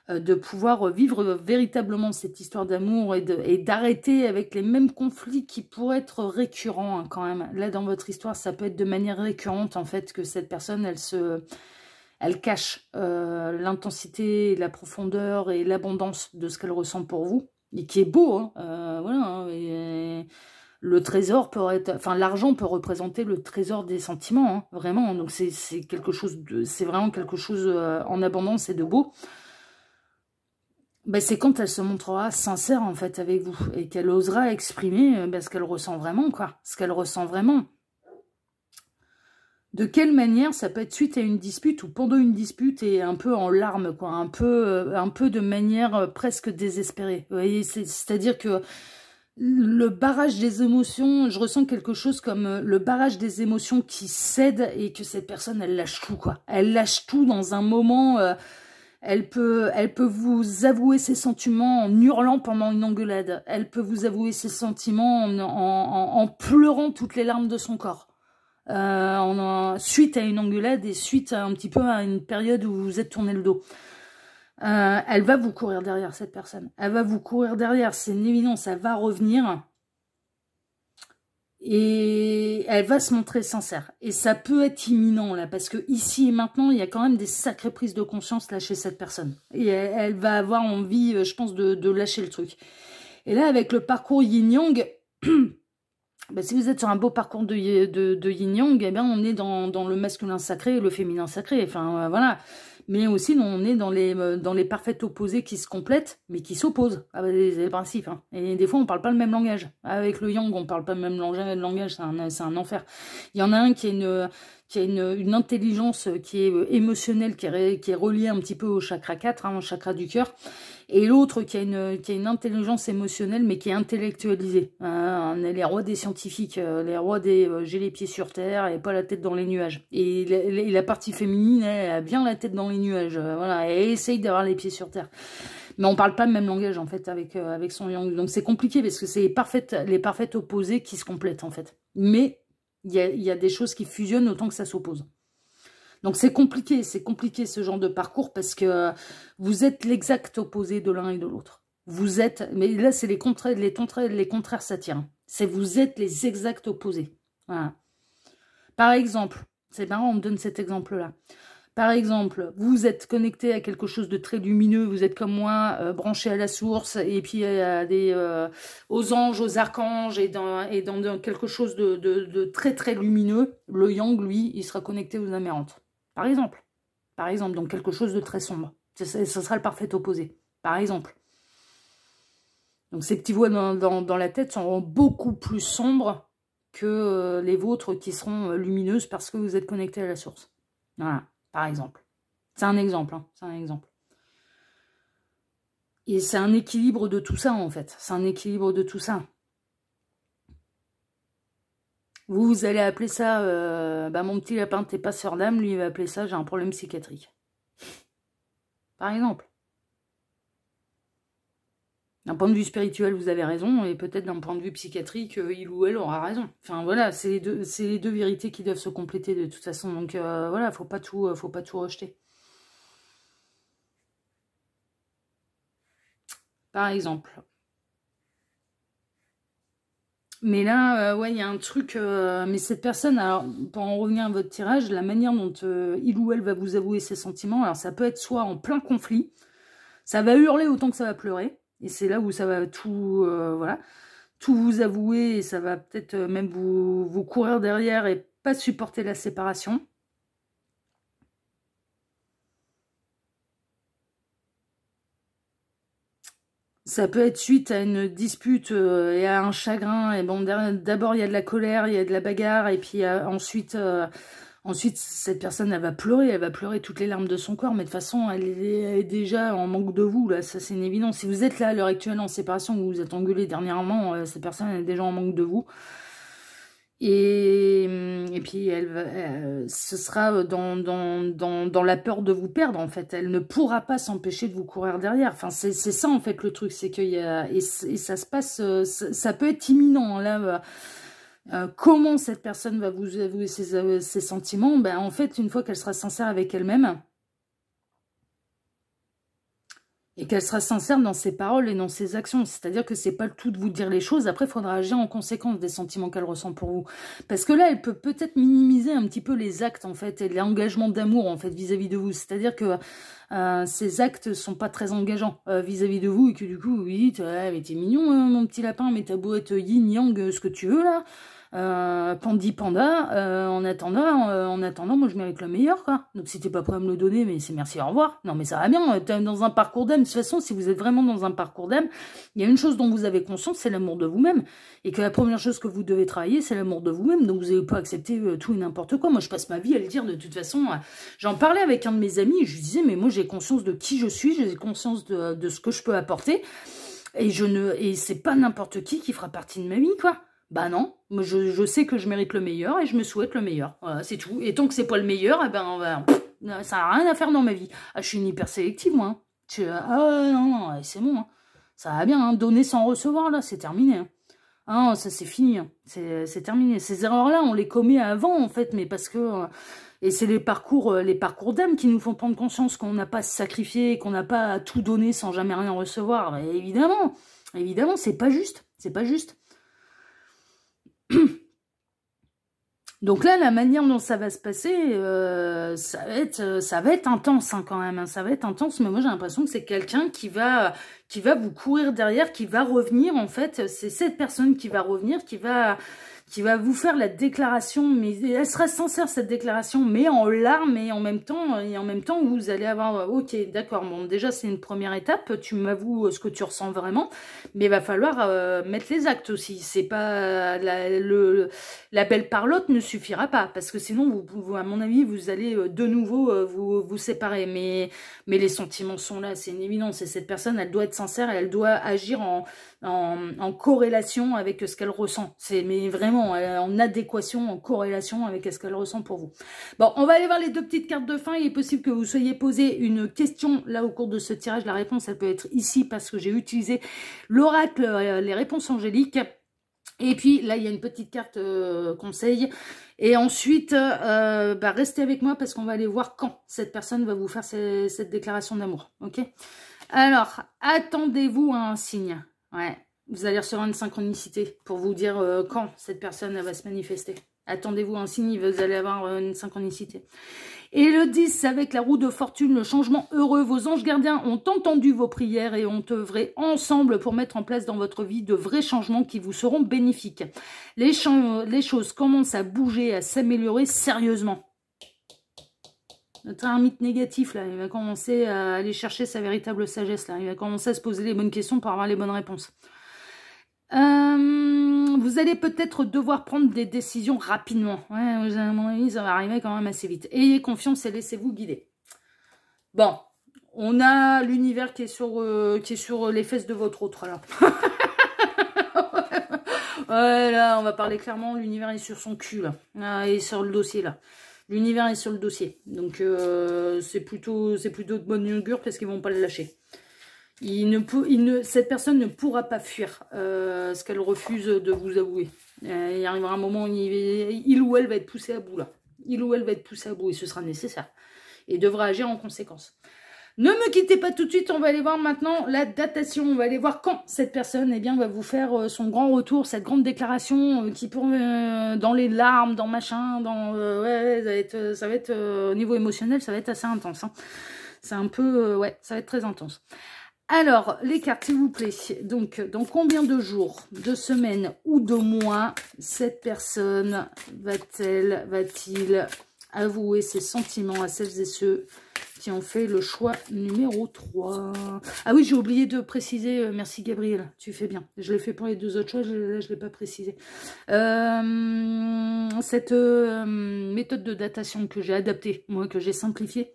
Speaker 1: de pouvoir vivre véritablement cette histoire d'amour et d'arrêter avec les mêmes conflits qui pourraient être récurrents, hein, quand même. Là, dans votre histoire, ça peut être de manière récurrente, en fait, que cette personne, elle cache l'intensité, la profondeur et l'abondance de ce qu'elle ressent pour vous. Et qui est beau, hein, voilà, hein, et le trésor peut être, enfin l'argent peut représenter le trésor des sentiments, hein, vraiment, donc c'est quelque chose de, c'est vraiment quelque chose en abondance et de beau. Ben, c'est quand elle se montrera sincère en fait avec vous, et qu'elle osera exprimer ce qu'elle ressent vraiment, quoi, ce qu'elle ressent vraiment. De quelle manière? Ça peut être suite à une dispute ou pendant une dispute et un peu en larmes, quoi, un peu de manière presque désespérée. Vous voyez, c'est-à-dire que le barrage des émotions, je ressens quelque chose comme le barrage des émotions qui cède et que cette personne, elle lâche tout, quoi. Elle lâche tout dans un moment. Elle peut vous avouer ses sentiments en hurlant pendant une engueulade. Elle peut vous avouer ses sentiments en pleurant toutes les larmes de son corps. Suite à une engueulade et suite à un petit peu à une période où vous vous êtes tourné le dos. Elle va vous courir derrière, cette personne. Elle va vous courir derrière, c'est une évidence, elle va revenir. Et elle va se montrer sincère. Et ça peut être imminent, là, parce que ici et maintenant, il y a quand même des sacrées prises de conscience là chez cette personne. Et elle va avoir envie, je pense, de lâcher le truc. Et là, avec le parcours yin-yang, bah, si vous êtes sur un beau parcours de yin-yang, eh bien, on est dans le masculin sacré et le féminin sacré. Enfin, voilà. Mais aussi, on est dans les parfaits opposés qui se complètent, mais qui s'opposent. Ah bah, c'est le principe. Hein. Et des fois, on ne parle pas le même langage. Avec le yang, on ne parle pas le même langage, c'est un enfer. Il y en a un qui a une intelligence qui est émotionnelle, qui est reliée un petit peu au chakra 4, hein, au chakra du cœur. Et l'autre qui a une intelligence émotionnelle, mais qui est intellectualisée. On est les rois des scientifiques, les rois des j'ai les pieds sur terre et pas la tête dans les nuages. Et la partie féminine, elle a bien la tête dans les nuages. Voilà, elle essaye d'avoir les pieds sur terre. Mais on parle pas le même langage, en fait, avec son yang. Donc c'est compliqué, parce que c'est les parfaits opposés qui se complètent, en fait. Mais il y a des choses qui fusionnent autant que ça s'oppose. Donc c'est compliqué ce genre de parcours parce que vous êtes l'exact opposé de l'un et de l'autre. Vous êtes, mais là c'est les contraires s'attirent. C'est vous êtes les exacts opposés. Voilà. Par exemple, c'est marrant, on me donne cet exemple-là. Par exemple, vous êtes connecté à quelque chose de très lumineux, vous êtes comme moi, branché à la source, et puis aux anges, aux archanges, et dans quelque chose de très très lumineux. Le yang, lui, il sera connecté aux amérantes. Par exemple, donc quelque chose de très sombre. Ce sera le parfait opposé, par exemple. Donc ces petits voix dans la tête seront beaucoup plus sombres que les vôtres qui seront lumineuses parce que vous êtes connecté à la source. Voilà, par exemple. C'est un exemple, hein, c'est un exemple. Et c'est un équilibre de tout ça, en fait. C'est un équilibre de tout ça. Vous allez appeler ça, mon petit lapin, t'es pas sœur d'âme, lui il va appeler ça, j'ai un problème psychiatrique. Par exemple. D'un point de vue spirituel, vous avez raison, et peut-être d'un point de vue psychiatrique, il ou elle aura raison. Enfin voilà, c'est les deux vérités qui doivent se compléter de toute façon. Donc voilà, faut pas tout rejeter. Par exemple. Mais là, ouais, il y a un truc... mais cette personne, alors, pour en revenir à votre tirage, la manière dont il ou elle va vous avouer ses sentiments, alors ça peut être soit en plein conflit, ça va hurler autant que ça va pleurer, et c'est là où ça va tout, voilà, tout vous avouer, et ça va peut-être même vous courir derrière et pas supporter la séparation. Ça peut être suite à une dispute et à un chagrin. Et bon, d'abord, il y a de la colère, il y a de la bagarre. Et puis ensuite, cette personne, elle va pleurer toutes les larmes de son corps. Mais de toute façon, elle est déjà en manque de vous. Là, ça, c'est une évidence. Si vous êtes là, à l'heure actuelle, en séparation, vous vous êtes engueulé dernièrement, cette personne, elle est déjà en manque de vous. Et puis, ce sera dans la peur de vous perdre, en fait. Elle ne pourra pas s'empêcher de vous courir derrière. Enfin, c'est ça, en fait, le truc. C'est qu'il y a... Et ça se passe... Ça peut être imminent, là. Comment cette personne va vous avouer ses sentiments? Ben, en fait, une fois qu'elle sera sincère avec elle-même, et qu'elle sera sincère dans ses paroles et dans ses actions. C'est-à-dire que c'est pas le tout de vous dire les choses. Après, il faudra agir en conséquence des sentiments qu'elle ressent pour vous. Parce que là, elle peut peut-être minimiser un petit peu les actes, en fait, et l'engagement d'amour, en fait, vis-à-vis de vous. C'est-à-dire que ces actes sont pas très engageants vis-à-vis de vous, et que du coup, vous dites, mais t'es mignon, mon petit lapin, mais t'as beau être yin-yang, ce que tu veux, là. Pandi Panda, en attendant, moi je mérite le meilleur, quoi. Donc si t'es pas prêt à me le donner, mais c'est merci, au revoir. Non mais ça va bien, t'es dans un parcours d'âme. De toute façon, si vous êtes vraiment dans un parcours d'âme, il y a une chose dont vous avez conscience, c'est l'amour de vous-même. Et que la première chose que vous devez travailler, c'est l'amour de vous-même. Donc vous n'avez pas accepter tout et n'importe quoi. Moi je passe ma vie à le dire de toute façon. J'en parlais avec un de mes amis, et je lui disais, mais moi j'ai conscience de qui je suis, j'ai conscience de ce que je peux apporter. Et c'est pas n'importe qui fera partie de ma vie, quoi. Bah non, moi je sais que je mérite le meilleur et je me souhaite le meilleur. Voilà, c'est tout. Et tant que c'est pas le meilleur, eh ben, ça n'a rien à faire dans ma vie. Ah, je suis une hyper sélective, moi. Non, c'est bon. Hein. Ça va bien, hein. Donner sans recevoir, là, c'est terminé. Hein. Ah, non, ça c'est fini. Hein. C'est terminé. Ces erreurs-là, on les commet avant, en fait, mais parce que... et c'est les parcours d'âme qui nous font prendre conscience qu'on n'a pas à se sacrifier, qu'on n'a pas à tout donner sans jamais rien recevoir. Mais évidemment, c'est pas juste. C'est pas juste. Donc là, la manière dont ça va se passer, ça va être intense hein, quand même. Hein, ça va être intense, mais moi j'ai l'impression que c'est quelqu'un qui va vous courir derrière, qui va revenir. En fait, c'est cette personne qui va revenir, qui va vous faire la déclaration, mais elle sera sincère cette déclaration, mais en larmes et en même temps vous allez avoir, ok, d'accord, bon déjà c'est une première étape, tu m'avoues ce que tu ressens vraiment, mais il va falloir mettre les actes aussi, c'est pas la belle parlotte ne suffira pas, parce que sinon vous à mon avis vous allez de nouveau vous séparer, mais les sentiments sont là, c'est une évidence, et cette personne elle doit être sincère, elle doit agir en corrélation avec ce qu'elle ressent, mais vraiment en adéquation, en corrélation avec ce qu'elle ressent pour vous. Bon, on va aller voir les deux petites cartes de fin. Il est possible que vous soyez posé une question là au cours de ce tirage. La réponse, elle peut être ici parce que j'ai utilisé l'oracle, les réponses angéliques. Et puis là, il y a une petite carte conseil. Et ensuite, restez avec moi parce qu'on va aller voir quand cette personne va vous faire cette déclaration d'amour. Ok? Alors, attendez-vous à un signe. Ouais. Vous allez recevoir une synchronicité pour vous dire quand cette personne va se manifester. Attendez-vous un signe, vous allez avoir une synchronicité. Et le 10, avec la roue de fortune, le changement heureux. Vos anges gardiens ont entendu vos prières et ont œuvré ensemble pour mettre en place dans votre vie de vrais changements qui vous seront bénéfiques. Les choses commencent à bouger, à s'améliorer sérieusement. Notre ermite négatif, là, il va commencer à aller chercher sa véritable sagesse. Là. Il va commencer à se poser les bonnes questions pour avoir les bonnes réponses. Vous allez peut-être devoir prendre des décisions rapidement. Ouais, à mon avis, ça va arriver quand même assez vite. Ayez confiance et laissez-vous guider. Bon, on a l'univers qui est sur les fesses de votre autre, là. Ouais, là, on va parler clairement. L'univers est sur son cul, là. Ah, et sur le dossier, là. L'univers est sur le dossier. Donc, c'est plutôt de bonne augure parce qu'ils vont pas le lâcher. Cette personne ne pourra pas fuir ce qu'elle refuse de vous avouer. Il arrivera un moment où il ou elle va être poussé à bout, là. Il ou elle va être poussé à bout et ce sera nécessaire. Et devra agir en conséquence. Ne me quittez pas tout de suite, on va aller voir maintenant la datation. On va aller voir quand cette personne va vous faire son grand retour, cette grande déclaration qui pour dans les larmes, dans machin, ça va être au niveau émotionnel, ça va être assez intense. Hein. C'est un peu, ça va être très intense. Alors, les cartes, s'il vous plaît. Donc, dans combien de jours, de semaines ou de mois, cette personne va-t-il avouer ses sentiments à celles et ceux qui ont fait le choix numéro 3. Ah oui, j'ai oublié de préciser, merci Gabriel, tu fais bien. Je l'ai fait pour les deux autres choix, là je ne l'ai pas précisé. Cette méthode de datation que j'ai adaptée, moi que j'ai simplifiée,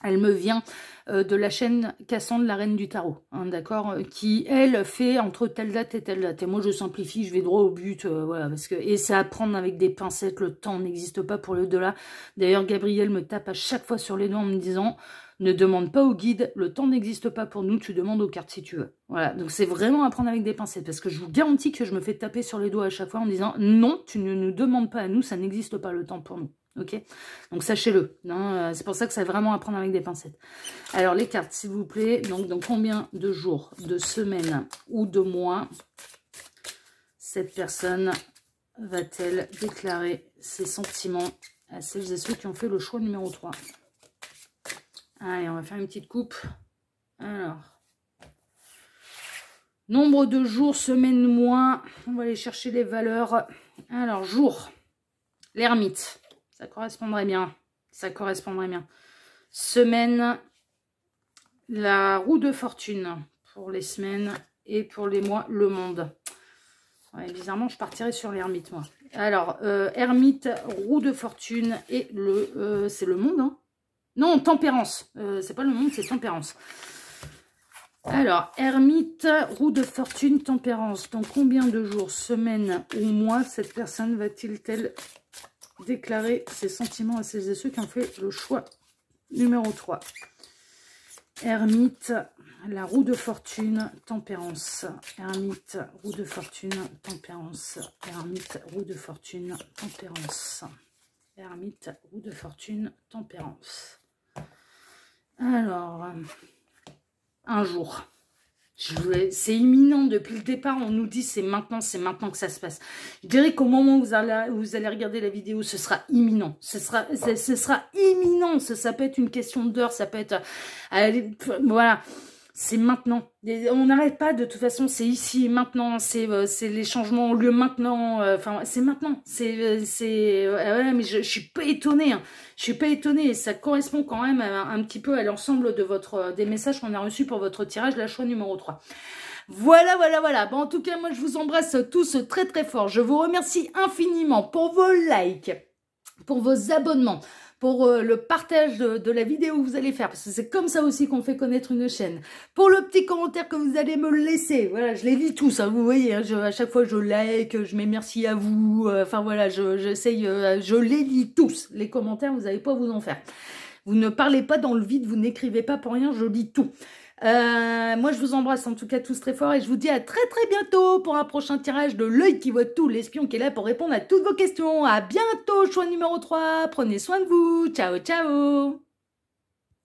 Speaker 1: elle me vient de la chaîne Cassandre, la reine du tarot, hein, d'accord, qui, elle, fait entre telle date et telle date. Et moi, je simplifie, je vais droit au but, voilà, parce que... Et c'est à prendre avec des pincettes, le temps n'existe pas pour l'au-delà. D'ailleurs, Gabriel me tape à chaque fois sur les doigts en me disant... Ne demande pas au guide, le temps n'existe pas pour nous, tu demandes aux cartes si tu veux. Voilà, donc c'est vraiment à prendre avec des pincettes, parce que je vous garantis que je me fais taper sur les doigts à chaque fois en disant « Non, tu ne nous demandes pas à nous, ça n'existe pas le temps pour nous. » Ok, donc sachez-le, c'est pour ça que c'est vraiment à prendre avec des pincettes. Alors les cartes, s'il vous plaît, donc dans combien de jours, de semaines ou de mois, cette personne va-t-elle déclarer ses sentiments à celles et ceux qui ont fait le choix numéro 3 ? Allez, on va faire une petite coupe. Alors, Nombre de jours, semaine, mois. On va aller chercher les valeurs. Alors, jour. L'ermite. Ça correspondrait bien. Ça correspondrait bien. Semaine. La roue de fortune. Pour les semaines. Et pour les mois, le monde. Ouais, bizarrement, je partirais sur l'ermite, moi. Alors, ermite, roue de fortune. Et c'est le monde, hein. Non, tempérance. C'est pas le monde, c'est tempérance. Alors, ermite, roue de fortune, tempérance. Dans combien de jours, semaines ou mois cette personne va-t-il déclarer ses sentiments à celles et ceux qui ont fait le choix numéro 3? Ermite, la roue de fortune, tempérance. Ermite, roue de fortune, tempérance. Ermite, roue de fortune, tempérance. Ermite, roue de fortune, tempérance. Alors... un jour. C'est imminent depuis le départ. On nous dit c'est maintenant que ça se passe. Je dirais qu'au moment où vous allez regarder la vidéo, ce sera imminent. Ce sera imminent. Ça peut être une question d'heure, ça peut être... voilà. C'est maintenant. On n'arrête pas, de toute façon, c'est ici et maintenant. C'est les changements ont lieu maintenant. Enfin, c'est maintenant. Ouais, mais je suis pas étonnée. Hein. Je suis pas étonnée. Ça correspond quand même un petit peu à l'ensemble de des messages qu'on a reçus pour votre tirage, la choix numéro 3. Voilà, voilà, voilà. Bon, en tout cas, moi, je vous embrasse tous très, très fort. Je vous remercie infiniment pour vos likes, pour vos abonnements, pour le partage de la vidéo que vous allez faire, parce que c'est comme ça aussi qu'on fait connaître une chaîne. Pour le petit commentaire que vous allez me laisser, voilà, je les lis tous, hein, vous voyez, hein, à chaque fois je like, je mets merci à vous, enfin voilà, j'essaye, je les lis tous, les commentaires, vous n'allez pas vous en faire. Vous ne parlez pas dans le vide, vous n'écrivez pas pour rien, je lis tout. Moi, je vous embrasse en tout cas tous très fort et je vous dis à très très bientôt pour un prochain tirage de l'œil qui voit tout, l'espion qui est là pour répondre à toutes vos questions. À bientôt, choix numéro 3. Prenez soin de vous. Ciao, ciao.